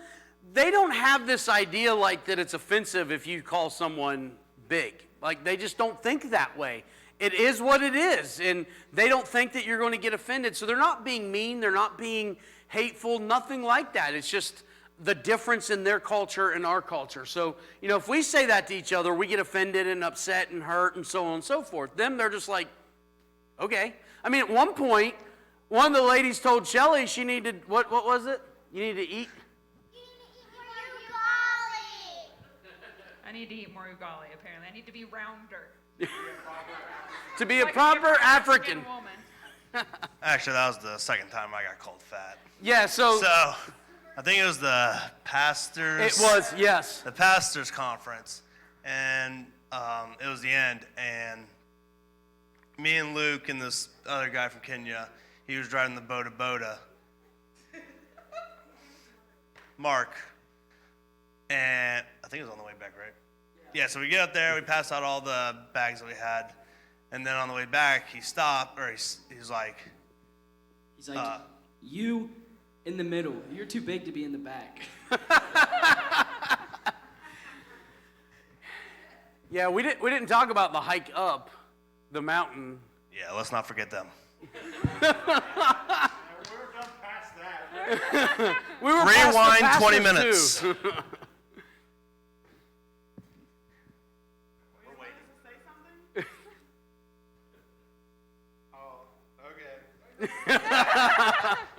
they don't have this idea like that it's offensive if you call someone big. Like, they just don't think that way. It is what it is, and they don't think that you're going to get offended. So they're not being mean, they're not being hateful, nothing like that. It's just the difference in their culture and our culture. So, if we say that to each other, we get offended and upset and hurt and so on and so forth. Them, they're just like, okay. I mean, at one point, one of the ladies told Shelly she needed, what was it? You need to eat? I need to eat more ugali, apparently. I need to be rounder. To be a Like proper different African. woman. Actually, that was the second time I got called fat. Yeah, so So, I think it was the pastors. it was, yes. The pastors' conference, and it was the end. And me and Luke and this other guy from Kenya, he was driving the Boda Boda. Mark, and I think it was on the way back, right? Yeah. So we get up there, we pass out all the bags that we had, and then on the way back, he stopped, or he's like, He's like, you in the middle. You're too big to be in the back. Yeah, we didn't talk about the hike up the mountain. yeah, let's not forget them. We're done past that. We were past the Rewind 20 pastors, minutes. too.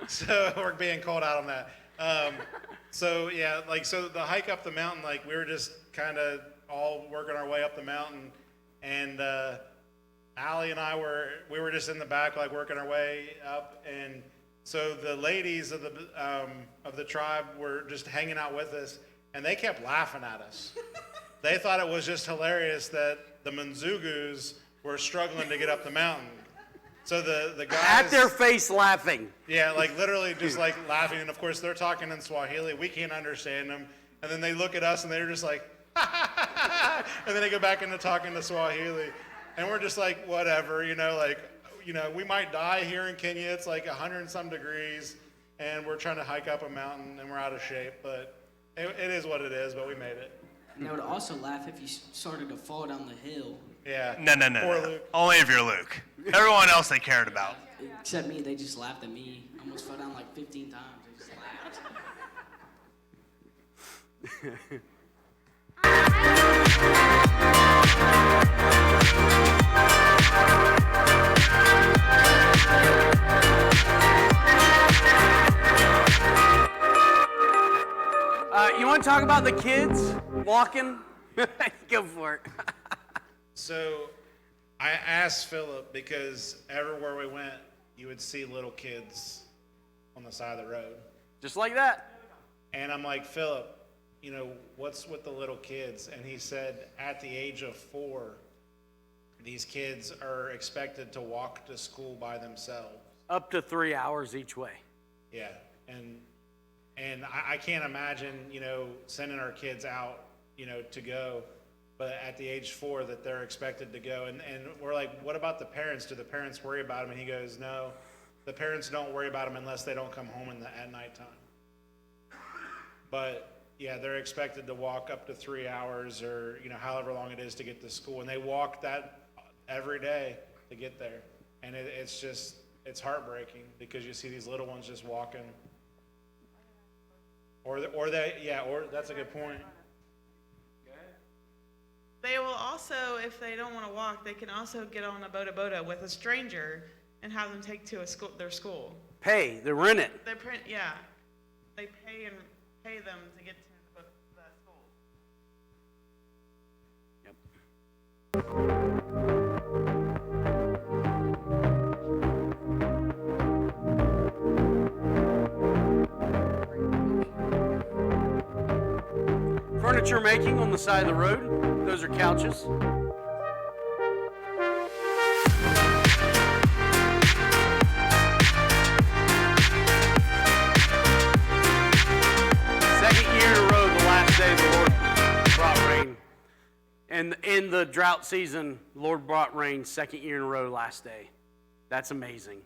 So we're being called out on that. So the hike up the mountain, like we were just kind of all working our way up the mountain, and Allie and I we were just in the back, like working our way up, and so the ladies of the tribe were just hanging out with us, and they kept laughing at us. They thought it was just hilarious that the Manzugus were struggling to get up the mountain. So the guys At their face laughing. yeah, like literally just like laughing, and of course they're talking in Swahili. We can't understand them, and then they look at us and they're just like, and then they go back into talking to Swahili, and we're just like, whatever, we might die here in Kenya. It's like 100 and some degrees, and we're trying to hike up a mountain, and we're out of shape, but It is what it is, but we made it. And I would also laugh if you started to fall down the hill. Yeah. No. Poor Luke. Only if you're Luke. Everyone else they cared about. Except me, they just laughed at me. I almost fell down like 15 times. They just laughed. You want to talk about the kids walking? Go for it. So I asked Philip because everywhere we went, you would see little kids on the side of the road. Just like that. And I'm like, Philip, you know, what's with the little kids? And he said, at the age of 4, these kids are expected to walk to school by themselves. Up to 3 hours each way. Yeah. And I can't imagine, you know, sending our kids out, you know, to go, but at the age 4 that they're expected to go. And we're like, what about the parents? Do the parents worry about them? And he goes, no, the parents don't worry about them unless they don't come home at nighttime. But yeah, they're expected to walk up to 3 hours or, you know, however long it is to get to school. And they walk that every day to get there. And it's heartbreaking because you see these little ones just walking. Or that's a good point. They will also, if they don't want to walk, they can also get on a boda with a stranger and have them take to their school. Pay, they rent it. They pay them to get to the school. Furniture making on the side of the road. Those are couches. Second year in a row, the last day the Lord brought rain. And in the drought season, the Lord brought rain. Second year in a row, last day. That's amazing.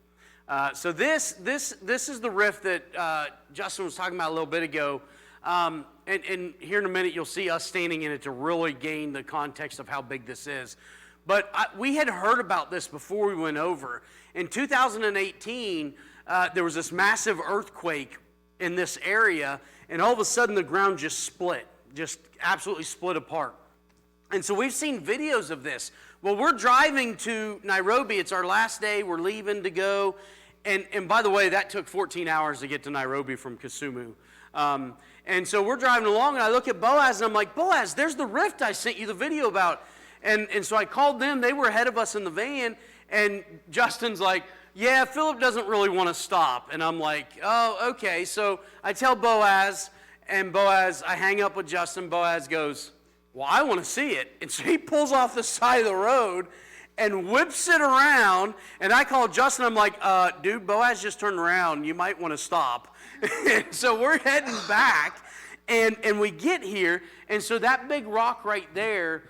So this is the rift that Justin was talking about a little bit ago. And here in a minute, you'll see us standing in it to really gain the context of how big this is. But we had heard about this before we went over. In 2018, there was this massive earthquake in this area, and all of a sudden the ground just split, just absolutely split apart. And so we've seen videos of this. Well, we're driving to Nairobi. It's our last day. We're leaving to go. And by the way, that took 14 hours to get to Nairobi from Kisumu. And so we're driving along, and I look at Boaz, and I'm like, Boaz, there's the rift I sent you the video about. And so I called them. They were ahead of us in the van, and Justin's like, yeah, Philip doesn't really want to stop. And I'm like, oh, okay. So I tell Boaz, and Boaz, I hang up with Justin. Boaz goes, well, I want to see it. And so he pulls off the side of the road and whips it around. And I call Justin. I'm like, dude, Boaz just turned around. You might want to stop. So we're heading back, and we get here. And so that big rock right there,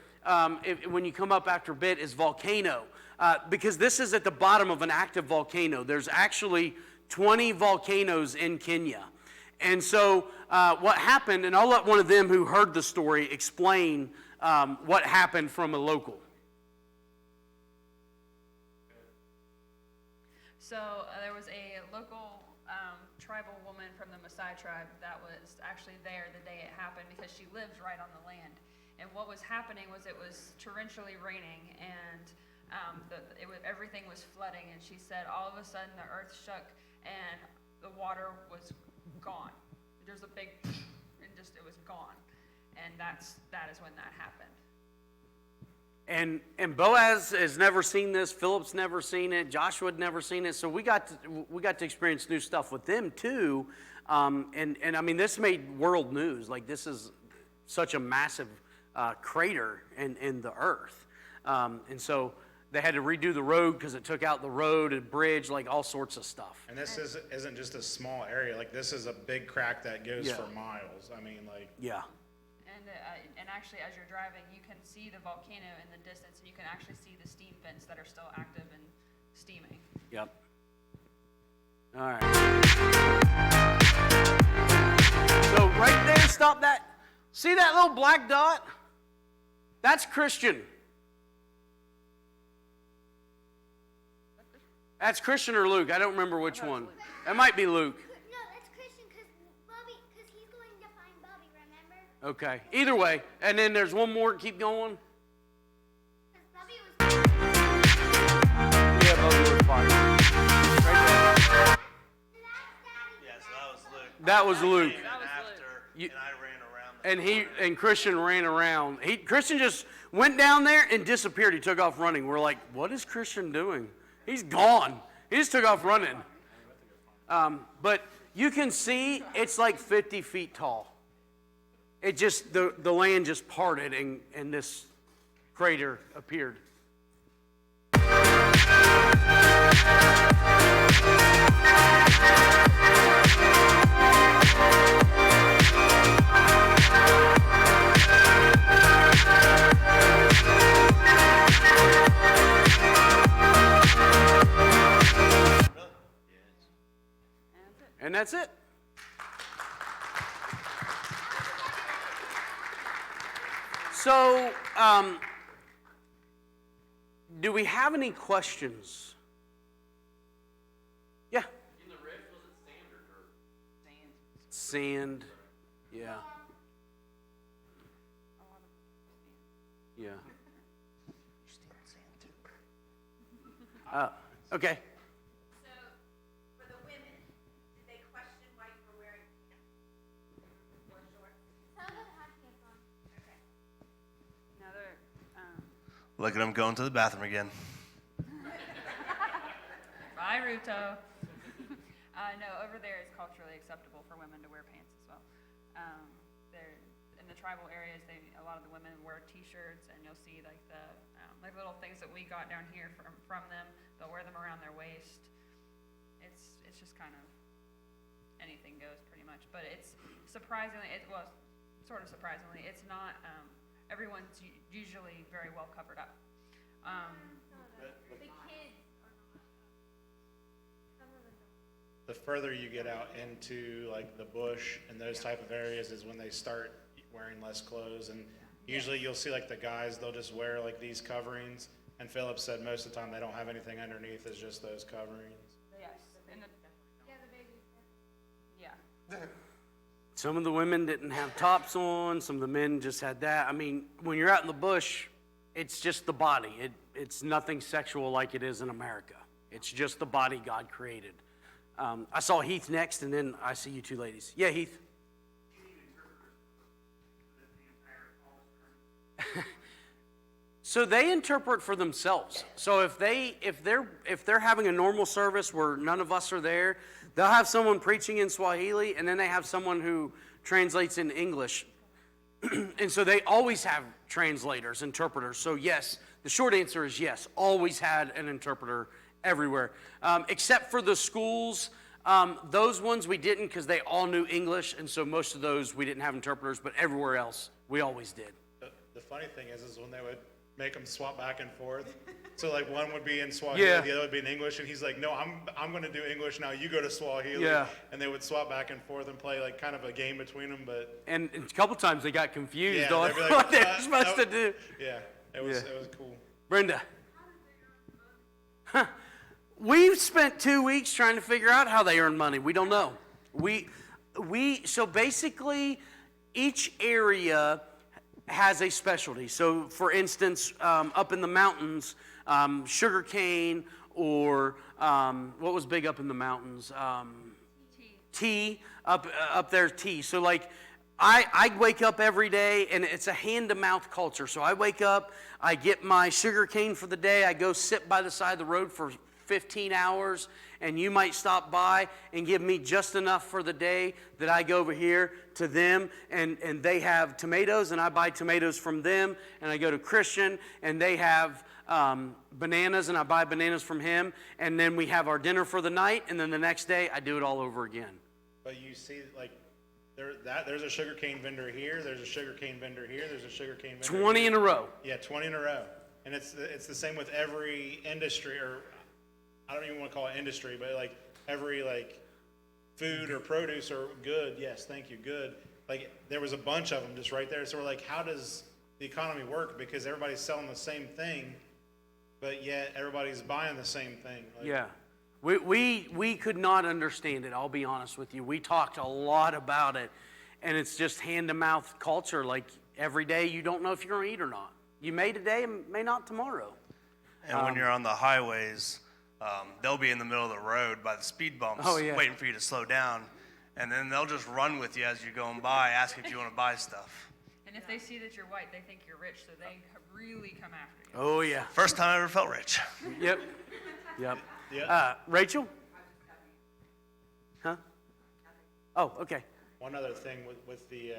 when you come up after a bit, is volcano. Because this is at the bottom of an active volcano. There's actually 20 volcanoes in Kenya. And so what happened, and I'll let one of them who heard the story explain what happened from a local. So there was a local tribal woman from the Maasai tribe that was actually there the day it happened because she lives right on the land. And what was happening was it was torrentially raining, and everything was flooding. And she said all of a sudden the earth shook and the water was gone. There's a big, and just it was gone. And that is when that happened. And Boaz has never seen this. Philip's never seen it. Joshua had never seen it. So we got to experience new stuff with them too. And I mean, this made world news. Like, this is such a massive crater in the earth. And so they had to redo the road because it took out the road and bridge, like all sorts of stuff. And this isn't just a small area. Like, this is a big crack that goes for miles. I mean, like. Yeah. And actually, as you're driving, you can see the volcano in the distance, and you can actually see the steam vents that are still active and steaming. Yep. All right. So right there's stop that. See that little black dot? That's Christian. That's Christian or Luke. I don't remember which one. That might be Luke. No, that's Christian because he's going to find Bobby, remember? Okay. Either way. And then there's one more. Keep going. Because Bobby was. Yeah, Bobby was fine. Right Yes, that was Luke. there. That was Luke. Came in after, You- and I ran around. And Christian ran around. Christian just went down there and disappeared. He took off running. We're like, what is Christian doing? He's gone. He just took off running. But you can see it's like 50 feet tall. It just, the land just parted and this crater appeared. And that's it. So, do we have any questions? Yeah. In the rift, was it sand or dirt? Sand. Yeah. Yeah. Okay. So, for the women, did they question why you were wearing pants or shorts? Some of them have pants on. Okay. Another, Look at him going to the bathroom again. bye, Ruto. No, over there it's culturally acceptable for women to wear pants as well. There, in the tribal areas, a lot of the women wear T-shirts, and you'll see like the like little things that we got down here from them. They'll wear them around their waist. It's just kind of anything goes pretty much. But it's surprisingly, sort of surprisingly, it's not. Everyone's usually very well covered up. The kids are not. Some of them don't. The further you get out into like the bush and those type of areas is when they start wearing less clothes. And usually you'll see like the guys, they'll just wear like these coverings. And Philip said most of the time they don't have anything underneath, it's just those coverings. Yes. Yeah, the babies. Yeah. Some of the women didn't have tops on. Some of the men just had that. I mean, when you're out in the bush, it's just the body. It's nothing sexual like it is in America. It's just the body God created. I saw Heath next, and then I see you two ladies. Yeah, Heath. So they interpret for themselves. So if they're having a normal service where none of us are there, they'll have someone preaching in Swahili, and then they have someone who translates in English. And so they always have translators, interpreters. So yes, the short answer is yes, always had an interpreter everywhere. Except for the schools, those ones we didn't because they all knew English, and so most of those we didn't have interpreters, but everywhere else we always did. The funny thing is when they would make them swap back and forth. So like one would be in Swahili, Yeah. the other would be in English, and he's like, "No, I'm going to do English now. You go to Swahili." Yeah. And they would swap back and forth and play like kind of a game between them, but And a couple times they got confused yeah, on they'd be like, what they were supposed to no. do. Yeah, it was Yeah. it was cool. Brenda. We've spent 2 weeks trying to figure out how they earn money. We don't know. So basically, each area has a specialty. So for instance, up in the mountains, sugar cane, or what was big up in the mountains? Tea. Up there, tea. So like, I wake up every day, and it's a hand-to-mouth culture. So I wake up, I get my sugar cane for the day, I go sit by the side of the road for 15 hours, and you might stop by and give me just enough for the day that I go over here to them, and they have tomatoes, and I buy tomatoes from them, and I go to Christian, and they have bananas, and I buy bananas from him, and then we have our dinner for the night, and then the next day I do it all over again. But you see, like, there's a sugarcane vendor here, there's a sugarcane vendor here, there's a sugarcane vendor 20 here. in a row. Yeah, 20 in a row. And it's the same with every industry, or I don't even want to call it industry, but like every like food or produce or good, yes, thank you, good. like, there was a bunch of them just right there. So we're like, how does the economy work? Because everybody's selling the same thing, but yet everybody's buying the same thing. Like, Yeah. We could not understand it, I'll be honest with you. We talked a lot about it, and it's just hand-to-mouth culture. Like, every day you don't know if you're going to eat or not. You may today and may not tomorrow. And when you're on the highways, they'll be in the middle of the road by the speed bumps, waiting for you to slow down. And then they'll just run with you as you're going by, asking if you want to buy stuff. And if they see that you're white, they think you're rich, so they really come after you. Oh, yeah. First time I ever felt rich. Yep. Yep. Yeah. Rachel? Huh? Oh, okay. One other thing with the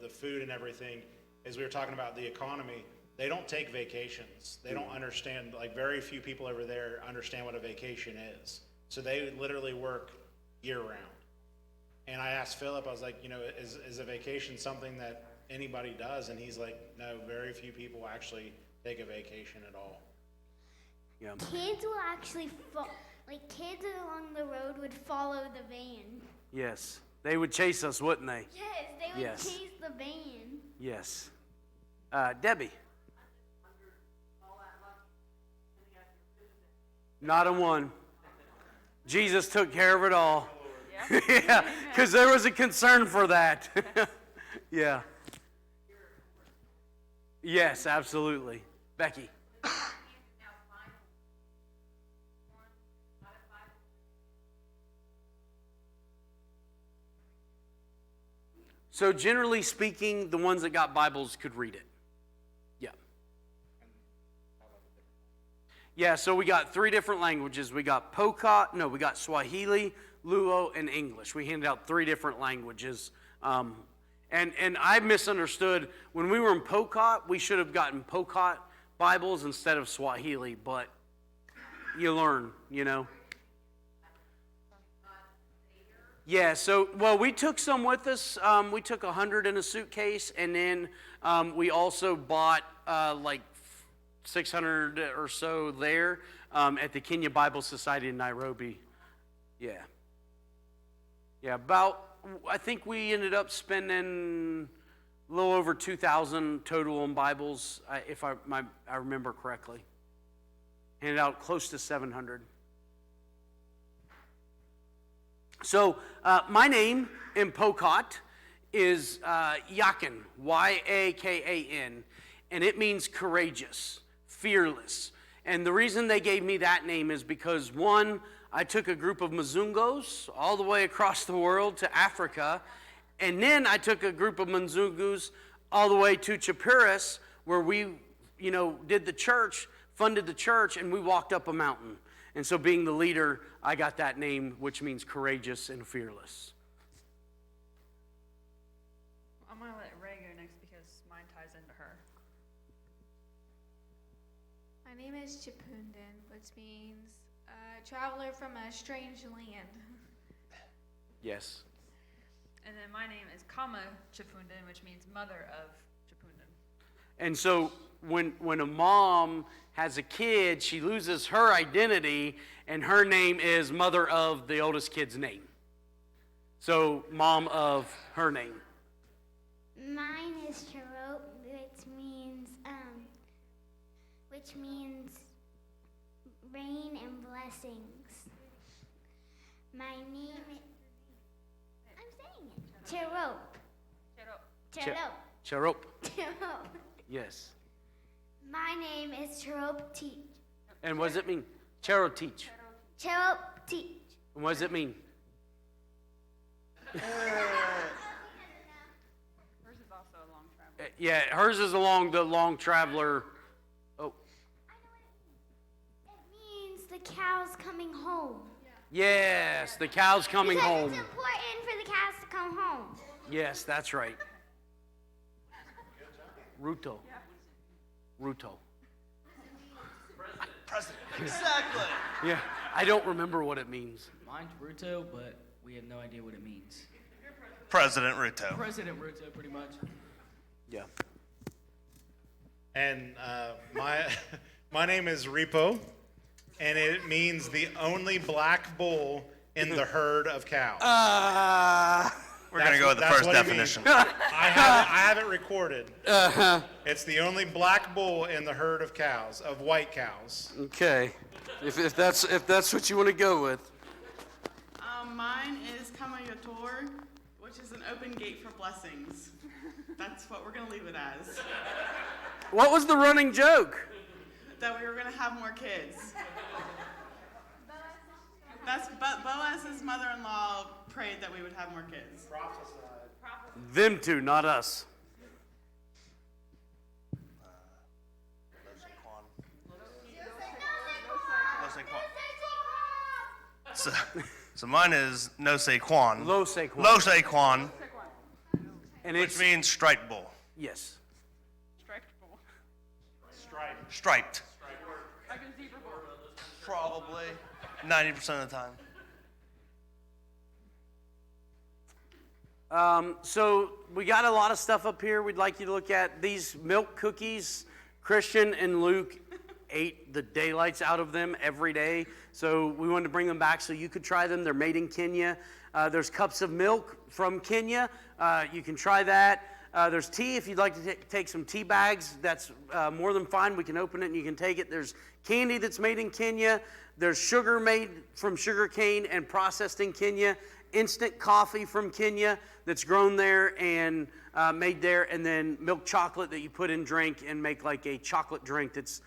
food and everything is we were talking about the economy. They don't take vacations. They don't understand, like, very few people over there understand what a vacation is. So they literally work year round. And I asked Philip, I was like, is a vacation something that anybody does? And he's like, no, very few people actually take a vacation at all. Yeah. Kids will actually, kids along the road would follow the van. Yes. They would chase us, wouldn't they? Yes, they would chase the van. Yes. Debbie? Not a one. Jesus took care of it all. Yeah, because there was a concern for that. Yeah. Yes, absolutely. Becky? So generally speaking, the ones that got Bibles could read it. Yeah. Yeah, so we got 3 different languages. We got we got Swahili, Luo, and English. We handed out 3 different languages. And I misunderstood. When we were in Pokot, we should have gotten Pokot Bibles instead of Swahili, but you learn, Yeah, so, we took some with us. We took 100 in a suitcase, and then we also bought 600 or so there at the Kenya Bible Society in Nairobi. Yeah. Yeah, I think we ended up spending a little over 2,000 total on Bibles, if I remember correctly. Handed out close to 700. So my name in Pokot is Yakin, Y-A-K-A-N, and it means courageous, fearless. And the reason they gave me that name is because, one, I took a group of Mzungos all the way across the world to Africa, and then I took a group of Mzungus all the way to Chapiris, where we, did the church, funded the church, and we walked up a mountain. And so being the leader, I got that name, which means courageous and fearless. I'm going to let Ray go next because mine ties into her. My name is Chipundan, which means traveler from a strange land. Yes. And then my name is Kama Chipundan, which means mother of Chipundan. And so when a mom has a kid, she loses her identity, and her name is mother of the oldest kid's name. So mom of her name. Mine is Charot, which means rain and blessings. My name is, I'm saying it, Charot. Charot. Charop. Charot. Yes. My name is Charot Teach. And what does it mean? Charo teach. Charot Teach. And what does it mean? Hers is also a long travel. Yeah, hers is along the long traveler. Oh. It means the cow's coming home. Yes, the cow's coming because home. It's important for the cows to come home. Yes, that's right. Ruto. President. Exactly. Yeah, I don't remember what it means. Mine's Ruto, but we have no idea what it means. President Ruto. President Ruto, pretty much. Yeah. And my name is Repo, and it means the only black bull in the herd of cows. We're going to go with the That's first what he definition. I have it recorded. It's the only black bull in the herd of cows, of white cows. Okay, if that's what you want to go with. Mine is Kamayotor, which is an open gate for blessings. That's what we're going to leave it as. What was the running joke? That we were going to have more kids. That's Boaz's mother-in-law prayed that we would have more kids. Them two, not us. So mine is No Saquon. Lo Saquon. Lo Saquon, And which means striped bull. yes. Striped. Probably 90% of the time. So we got a lot of stuff up here we'd like you to look at. These milk cookies, Christian and Luke ate the daylights out of them every day. So we wanted to bring them back so you could try them. They're made in Kenya. There's cups of milk from Kenya. You can try that. There's tea if you'd like to take some tea bags. That's more than fine. We can open it and you can take it. There's candy that's made in Kenya. There's sugar made from sugar cane and processed in Kenya. Instant coffee from Kenya that's grown there and made there. And then milk chocolate that you put in drink and make like a chocolate drink that's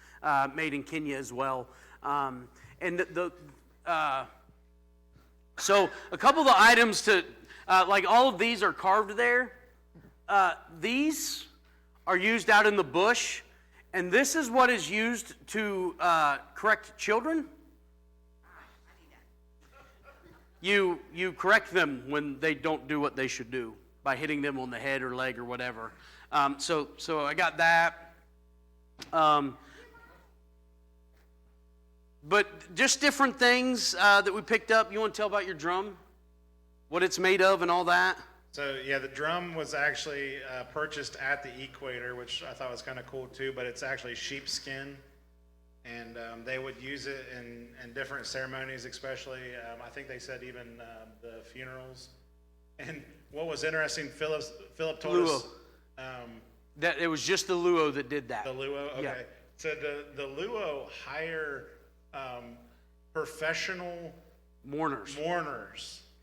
made in Kenya as well. So a couple of the items to, like all of these are carved there. These are used out in the bush, and this is what is used to correct children. You correct them when they don't do what they should do by hitting them on the head or leg or whatever. So I got that. But just different things that we picked up. You want to tell about your drum? What it's made of and all that? So yeah, the drum was actually purchased at the Equator, which I thought was kind of cool too, but it's actually sheepskin. And they would use it in different ceremonies, especially, I think they said even the funerals. And what was interesting, Philip told us. That it was just the Luo that did that. The Luo, okay. Yeah. So the Luo hire professional Mourners.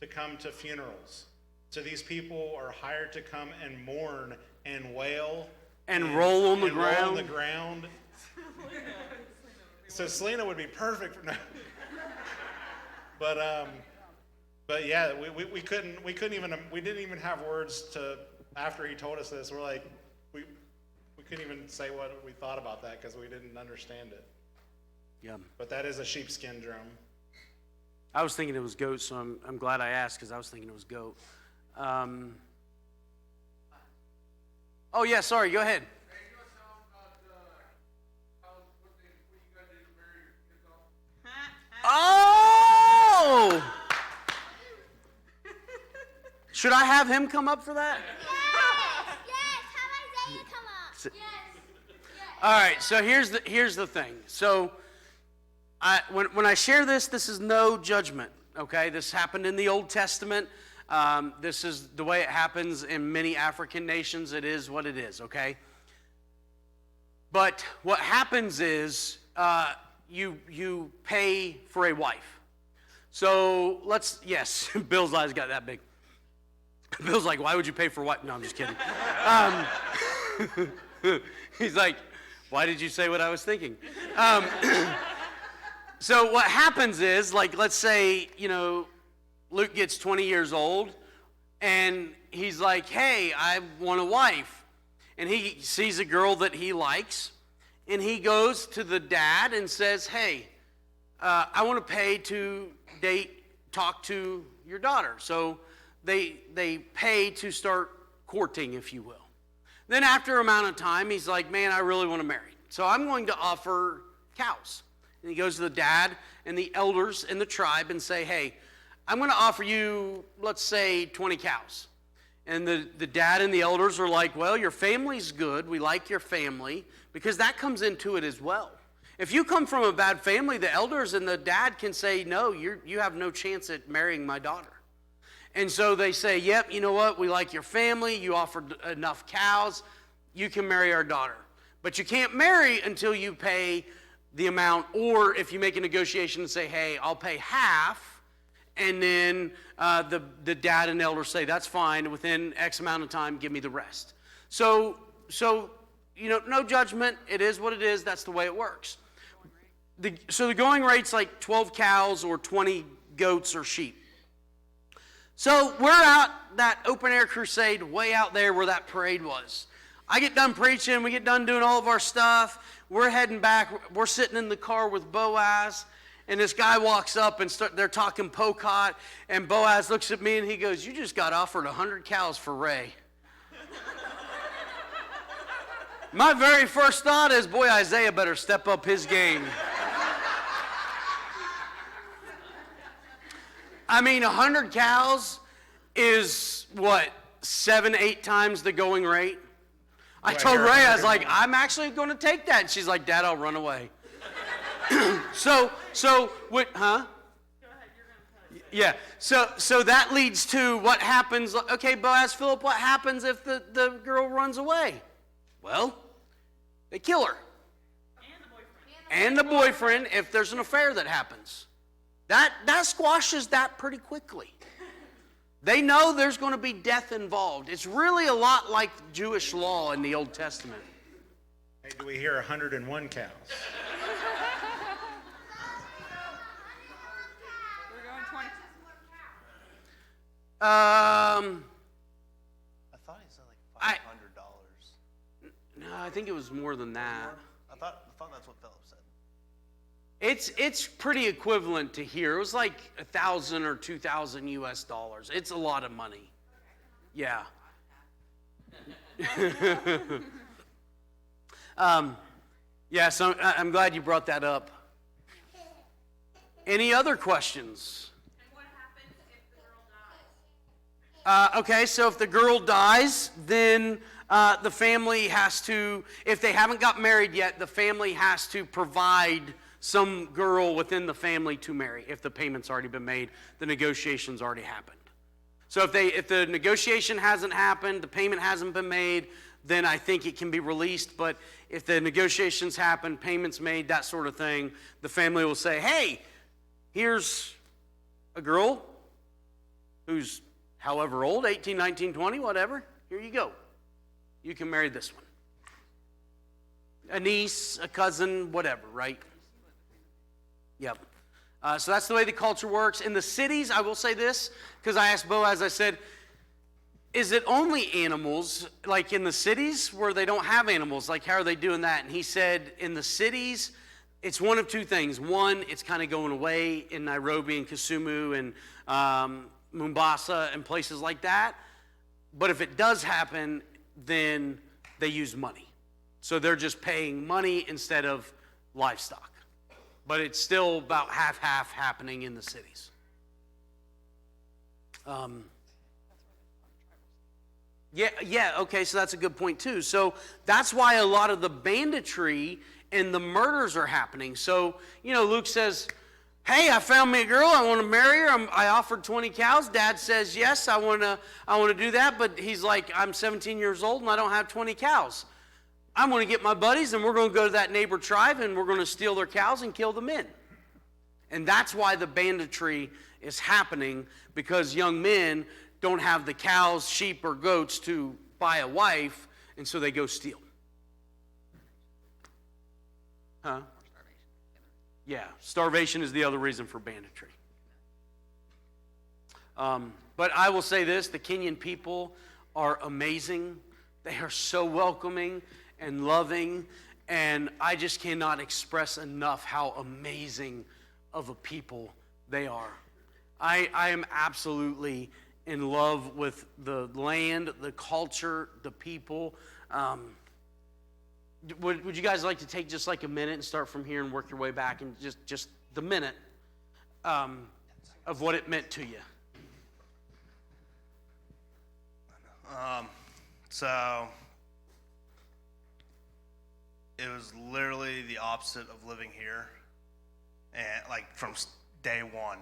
to come to funerals. So these people are hired to come and mourn and wail. And roll on the ground. Roll on the ground. So Selena would be perfect for no. But yeah, we didn't even have words to, after he told us this, we're like, we couldn't even say what we thought about that because we didn't understand it. Yeah. But that is a sheepskin drum. I was thinking it was goat, so I'm glad I asked because I was thinking it was goat. Oh yeah, sorry. Go ahead. Oh! Should I have him come up for that? Yes, have Isaiah come up. Yes. All right. So here's the thing. So when I share this is no judgment. Okay, this happened in the Old Testament. This is the way it happens in many African nations. It is what it is. Okay. But what happens is you pay for a wife. So yes, Bill's eyes got that big. Bill's like, why would you pay for what? No, I'm just kidding. He's like, why did you say what I was thinking? So what happens is, like, let's say, Luke gets 20 years old, and he's like, hey, I want a wife. And he sees a girl that he likes, and he goes to the dad and says, hey, I want to pay to talk to your daughter. So they pay to start courting, if you will. Then after a amount of time, he's like, man, I really want to marry. So I'm going to offer cows. And he goes to the dad and the elders in the tribe and say, hey, I'm going to offer you, let's say, 20 cows. And the dad and the elders are like, well, your family's good. We like your family, because that comes into it as well. If you come from a bad family, the elders and the dad can say, no, you have no chance at marrying my daughter. And so they say, yep, you know what? We like your family. You offered enough cows. You can marry our daughter. But you can't marry until you pay the amount, or if you make a negotiation and say, hey, I'll pay half, and then the dad and elder say, that's fine. Within X amount of time, give me the rest. So no judgment. It is what it is. That's the way it works. So the going rate's like 12 cows or 20 goats or sheep. So we're out that open air crusade way out there where that parade was. I get done preaching. We get done doing all of our stuff. We're heading back. We're sitting in the car with Boaz. And this guy walks up and they're talking Pocot. And Boaz looks at me and he goes, you just got offered 100 cows for Ray. My very first thought is, boy, Isaiah better step up his game. I mean, 100 cows is, what, 7-8 times the going rate? I told Ray, I was like, I'm actually going to take that. And she's like, Dad, I'll run away. So what, huh? Go ahead, you're going to yeah, so that leads to what happens. Okay, Boaz, Philip, what happens if the girl runs away? Well, they kill her. And the boyfriend, if there's an affair that happens. That squashes that pretty quickly. They know there's going to be death involved. It's really a lot like Jewish law in the Old Testament. Hey, do we hear 101 cows? We're going 20. I thought he said like $500. No, I think it was more than that. I thought that's what Philip said. It's pretty equivalent to here. It was like $1,000 or $2,000 US. It's a lot of money. Yeah. Yeah, so I'm glad you brought that up. Any other questions? And what happens if the girl dies? Okay, so if the girl dies, then the family has to, if they haven't got married yet, the family has to provide some girl within the family to marry. If the payment's already been made, the negotiation's already happened. So if the negotiation hasn't happened, the payment hasn't been made, then I think it can be released. But if the negotiations happen, payments made, that sort of thing, the family will say, hey, here's a girl who's however old, 18, 19, 20, whatever. Here you go. You can marry this one. A niece, a cousin, whatever, right? Yep. So that's the way the culture works. In the cities, I will say this, because I asked Boaz, I said, is it only animals, like in the cities where they don't have animals? Like, how are they doing that? And he said, in the cities, it's one of two things. One, it's kind of going away in Nairobi and Kisumu and Mombasa and places like that. But if it does happen, then they use money. So they're just paying money instead of livestock. But it's still about half-half happening in the cities. Yeah, okay, so that's a good point too. So that's why a lot of the banditry and the murders are happening. So, Luke says, hey, I found me a girl, I want to marry her, I offered 20 cows. Dad says, yes, I want to do that, but he's like, I'm 17 years old and I don't have 20 cows. I'm going to get my buddies and we're going to go to that neighbor tribe and we're going to steal their cows and kill the men. And that's why the banditry is happening, because young men don't have the cows, sheep, or goats to buy a wife, and so they go steal. Huh? Yeah, starvation is the other reason for banditry. But I will say this, the Kenyan people are amazing. They are so welcoming and loving, and I just cannot express enough how amazing of a people they are. I am absolutely in love with the land, the culture, the people. Would you guys like to take just like a minute and start from here and work your way back, and just the minute of what it meant to you? So it was literally the opposite of living here, and like from day one,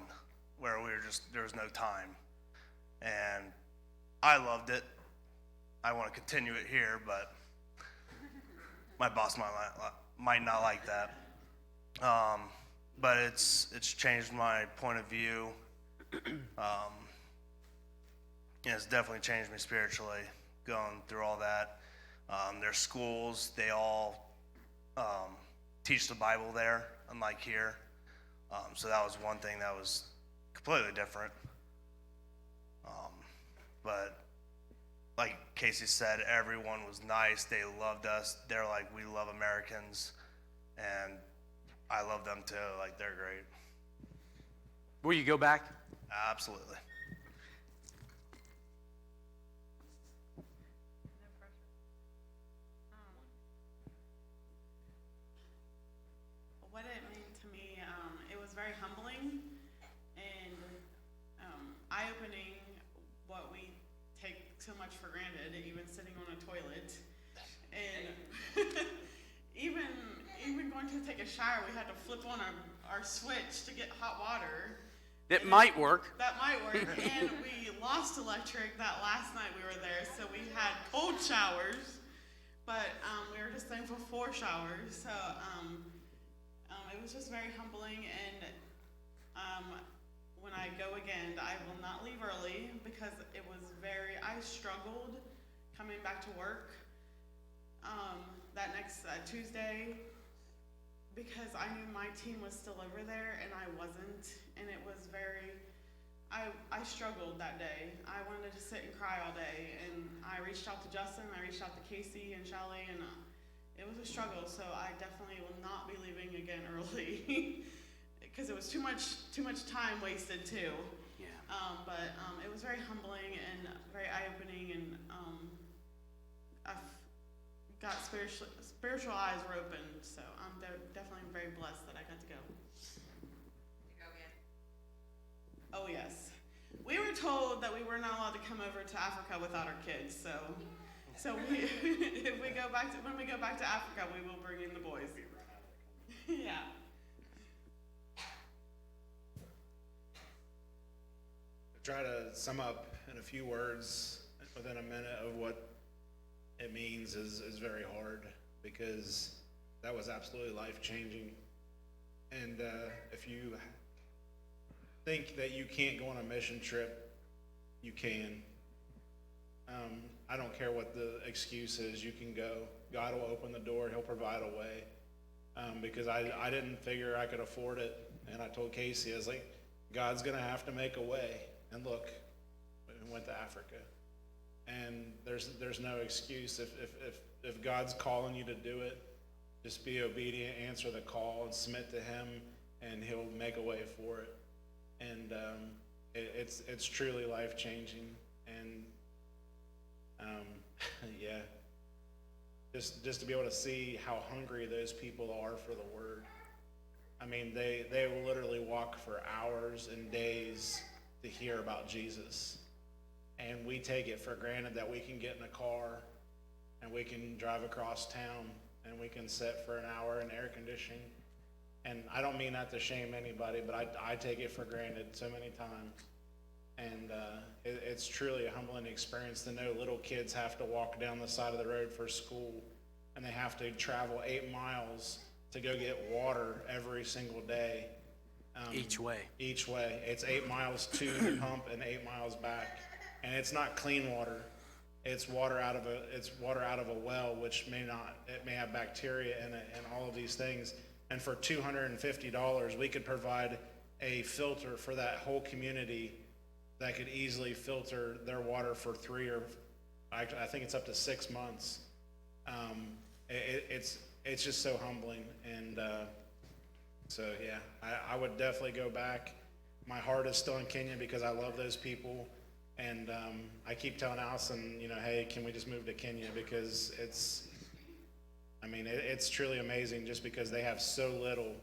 where we were just there was no time, and I loved it. I want to continue it here, but my boss might not like that. But it's changed my point of view. It's definitely changed me spiritually going through all that. Their schools, they all teach the Bible there, unlike here. So that was one thing that was completely different. But like Casey said, everyone was nice. They loved us. They're like, we love Americans. And I love them too. Like, they're great. Will you go back? Absolutely. No pressure. What it meant to me, it was very humbling and eye-opening. What we take so much for granted, even sitting on a toilet, and even going to take a shower, we had to flip on our switch to get hot water. It might work. That might work. And we lost electric that last night we were there, so we had cold showers, but we were just thankful for showers. So it was just very humbling, and when I go again, I will not leave early because it was I struggled coming back to work that next Tuesday, because I knew my team was still over there and I wasn't, and it was I struggled that day. I wanted to sit and cry all day, and I reached out to Justin, I reached out to Casey and Shelly, and it was a struggle, so I definitely will not be leaving again early because it was too much time wasted too. Yeah. But it was very humbling and very eye-opening, and I've got spiritual eyes were opened, so I'm definitely very blessed that I got to go. You go again? Oh yes, we were told that we were not allowed to come over to Africa without our kids, so we, when we go back to Africa, we will bring in the boys. Yeah. Try to sum up in a few words within a minute of what it means is very hard, because that was absolutely life-changing. And if you think that you can't go on a mission trip, you can. I don't care what the excuse is, you can go. God will open the door, he'll provide a way. Because I didn't figure I could afford it, and I told Casey, I was like, God's gonna have to make a way. And look, we went to Africa, and there's no excuse. If God's calling you to do it, just be obedient, answer the call, and submit to Him, and He'll make a way for it. And it's truly life changing. And yeah, just to be able to see how hungry those people are for the Word. I mean, they will literally walk for hours and days to hear about Jesus. And we take it for granted that we can get in a car and we can drive across town and we can sit for an hour in air conditioning. And I don't mean that to shame anybody, but I take it for granted so many times. And it's truly a humbling experience to know little kids have to walk down the side of the road for school, and they have to travel 8 miles to go get water every single day. Each way. Each way. It's 8 miles to the pump and 8 miles back. And it's not clean water. It's water out of a well, which may have bacteria in it and all of these things. And for $250, we could provide a filter for that whole community that could easily filter their water for 3 or I think it's up to 6 months. It's just so humbling. And so yeah, I would definitely go back. My heart is still in Kenya because I love those people, and I keep telling Allison, hey, can we just move to Kenya, because it's truly amazing, just because they have so little,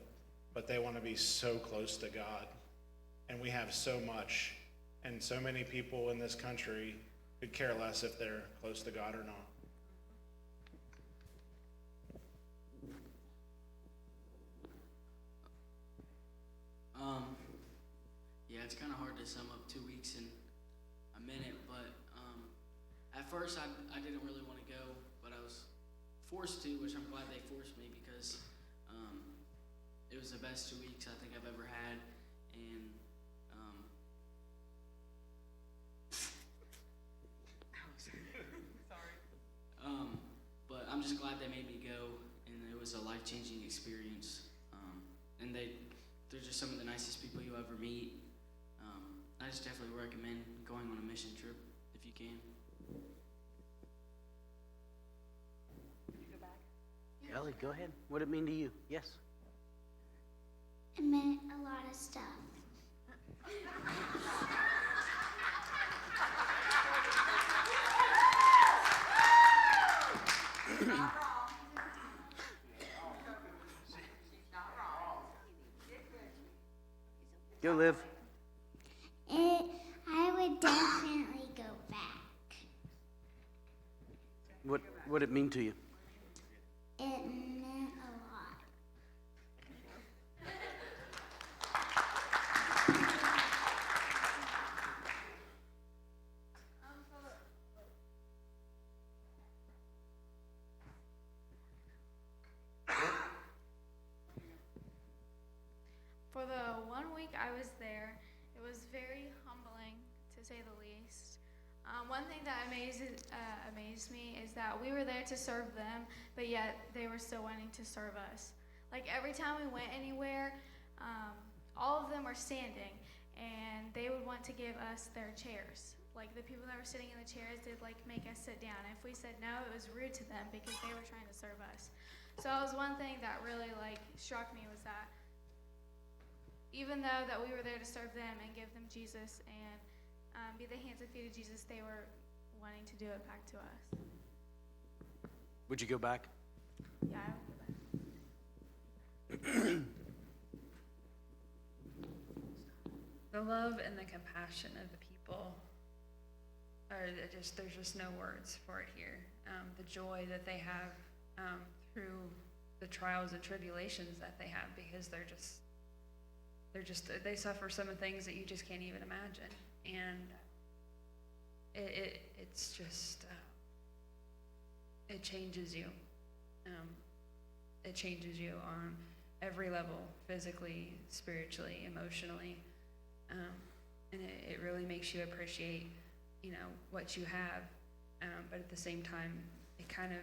but they want to be so close to God, and we have so much, and so many people in this country could care less if they're close to God or not. Yeah, it's kind of hard to sum up 2 weeks in a minute, but at first I didn't really want to go, but I was forced to, which I'm glad they forced me because it was the best 2 weeks I think I've ever had, and but I'm just glad they made me go, and it was a life-changing experience. And they're just some of the nicest people you'll ever meet. I just definitely recommend going on a mission trip if you can. Ellie, go ahead. What did it mean to you? Yes. It meant a lot of stuff. Go, Liv. I would definitely go back. What did it mean to you? It meant a lot. For the 1 week I was there, it was very humbling, to say the least. One thing that amazed me is that we were there to serve them, but yet they were still wanting to serve us. Like every time we went anywhere, all of them were standing, and they would want to give us their chairs. Like the people that were sitting in the chairs did like make us sit down. If we said no, it was rude to them because they were trying to serve us. So that was one thing that really like struck me, was that even though that we were there to serve them and give them Jesus and be the hands and feet of Jesus, they were wanting to do it back to us. Would you go back? Yeah, I would go back. The love and the compassion of the people there's just no words for it here. The joy that they have through the trials and tribulations that they have, because they suffer some of the things that you just can't even imagine. And it's just, it changes you. It changes you on every level, physically, spiritually, emotionally. And it really makes you appreciate, what you have. But at the same time, it kind of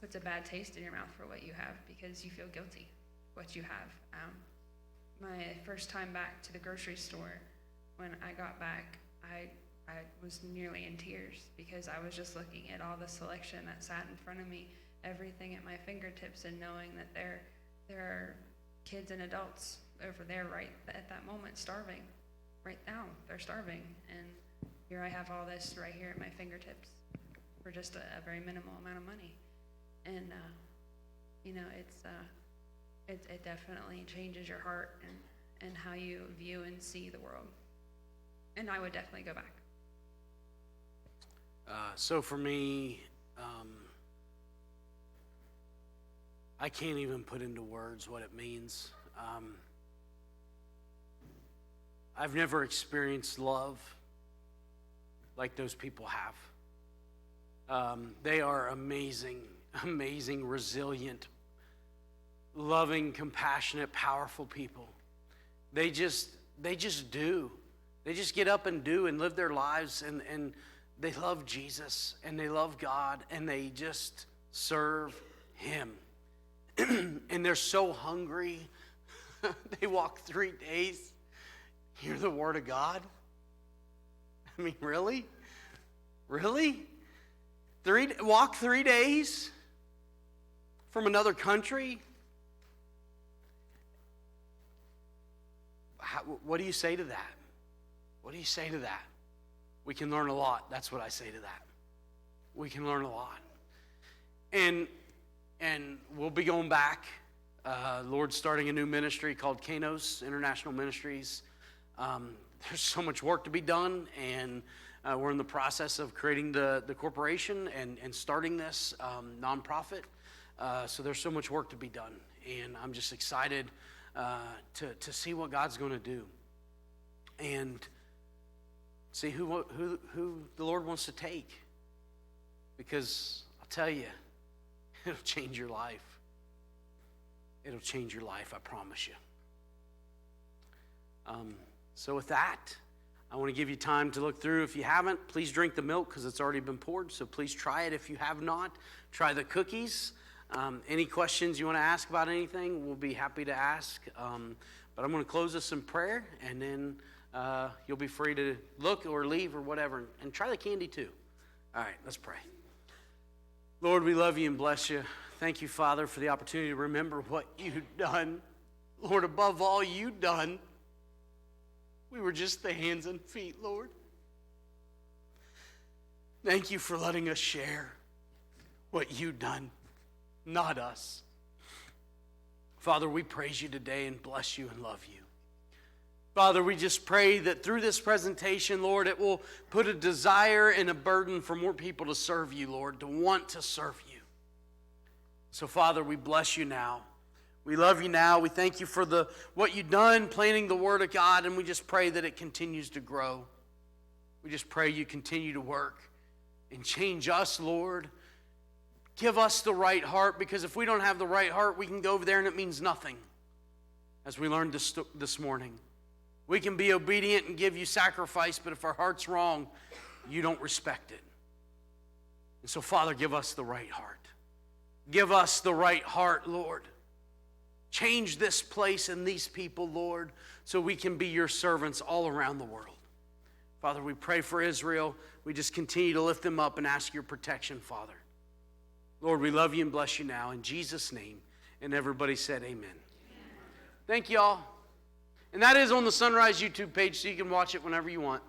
puts a bad taste in your mouth for what you have, because you feel guilty what you have. My first time back to the grocery store, when I got back, I was nearly in tears, because I was just looking at all the selection that sat in front of me, everything at my fingertips, and knowing that there are kids and adults over there right at that moment starving. Right now, they're starving, and here I have all this right here at my fingertips for just a very minimal amount of money. And it definitely changes your heart and how you view and see the world. And I would definitely go back. So for me, I can't even put into words what it means. I've never experienced love like those people have. They are amazing, resilient, loving, compassionate, powerful people. They just do. They just get up and do and live their lives, and they love Jesus, and they love God, and they just serve Him. And they're so hungry. They walk 3 days, hear the Word of God. I mean, really? Really? Walk 3 days from another country? What do you say to that? What do you say to that? We can learn a lot. That's what I say to that. We can learn a lot. And we'll be going back. Lord's starting a new ministry called Kanos International Ministries. There's so much work to be done, and we're in the process of creating the corporation and starting this nonprofit. So there's so much work to be done, and I'm just excited to see what God's going to do and see who the Lord wants to take. Because I'll tell you, it'll change your life. It'll change your life, I promise you. So with that, I want to give you time to look through. If you haven't, please drink the milk because it's already been poured. So please try it. If you have not, try the cookies. Any questions you want to ask about anything, we'll be happy to ask. But I'm going to close this in prayer, and then you'll be free to look or leave or whatever. And try the candy too. All right, let's pray. Lord, we love you and bless you. Thank you, Father, for the opportunity to remember what you've done. Lord, above all you've done, we were just the hands and feet, Lord. Thank you for letting us share what you've done, not us. Father, we praise you today and bless you and love you. Father, we just pray that through this presentation, Lord, it will put a desire and a burden for more people to serve you, Lord, to want to serve you. So, Father, we bless you now. We love you now. We thank you for what you've done, planting the Word of God, and we just pray that it continues to grow. We just pray you continue to work and change us, Lord. Give us the right heart, because if we don't have the right heart, we can go over there and it means nothing, as we learned this morning. We can be obedient and give you sacrifice, but if our heart's wrong, you don't respect it. And so, Father, give us the right heart. Give us the right heart, Lord. Change this place and these people, Lord, so we can be your servants all around the world. Father, we pray for Israel. We just continue to lift them up and ask your protection, Father. Lord, we love you and bless you now. In Jesus' name. And everybody said amen. Thank you all. And that is on the Sunrise YouTube page, so you can watch it whenever you want.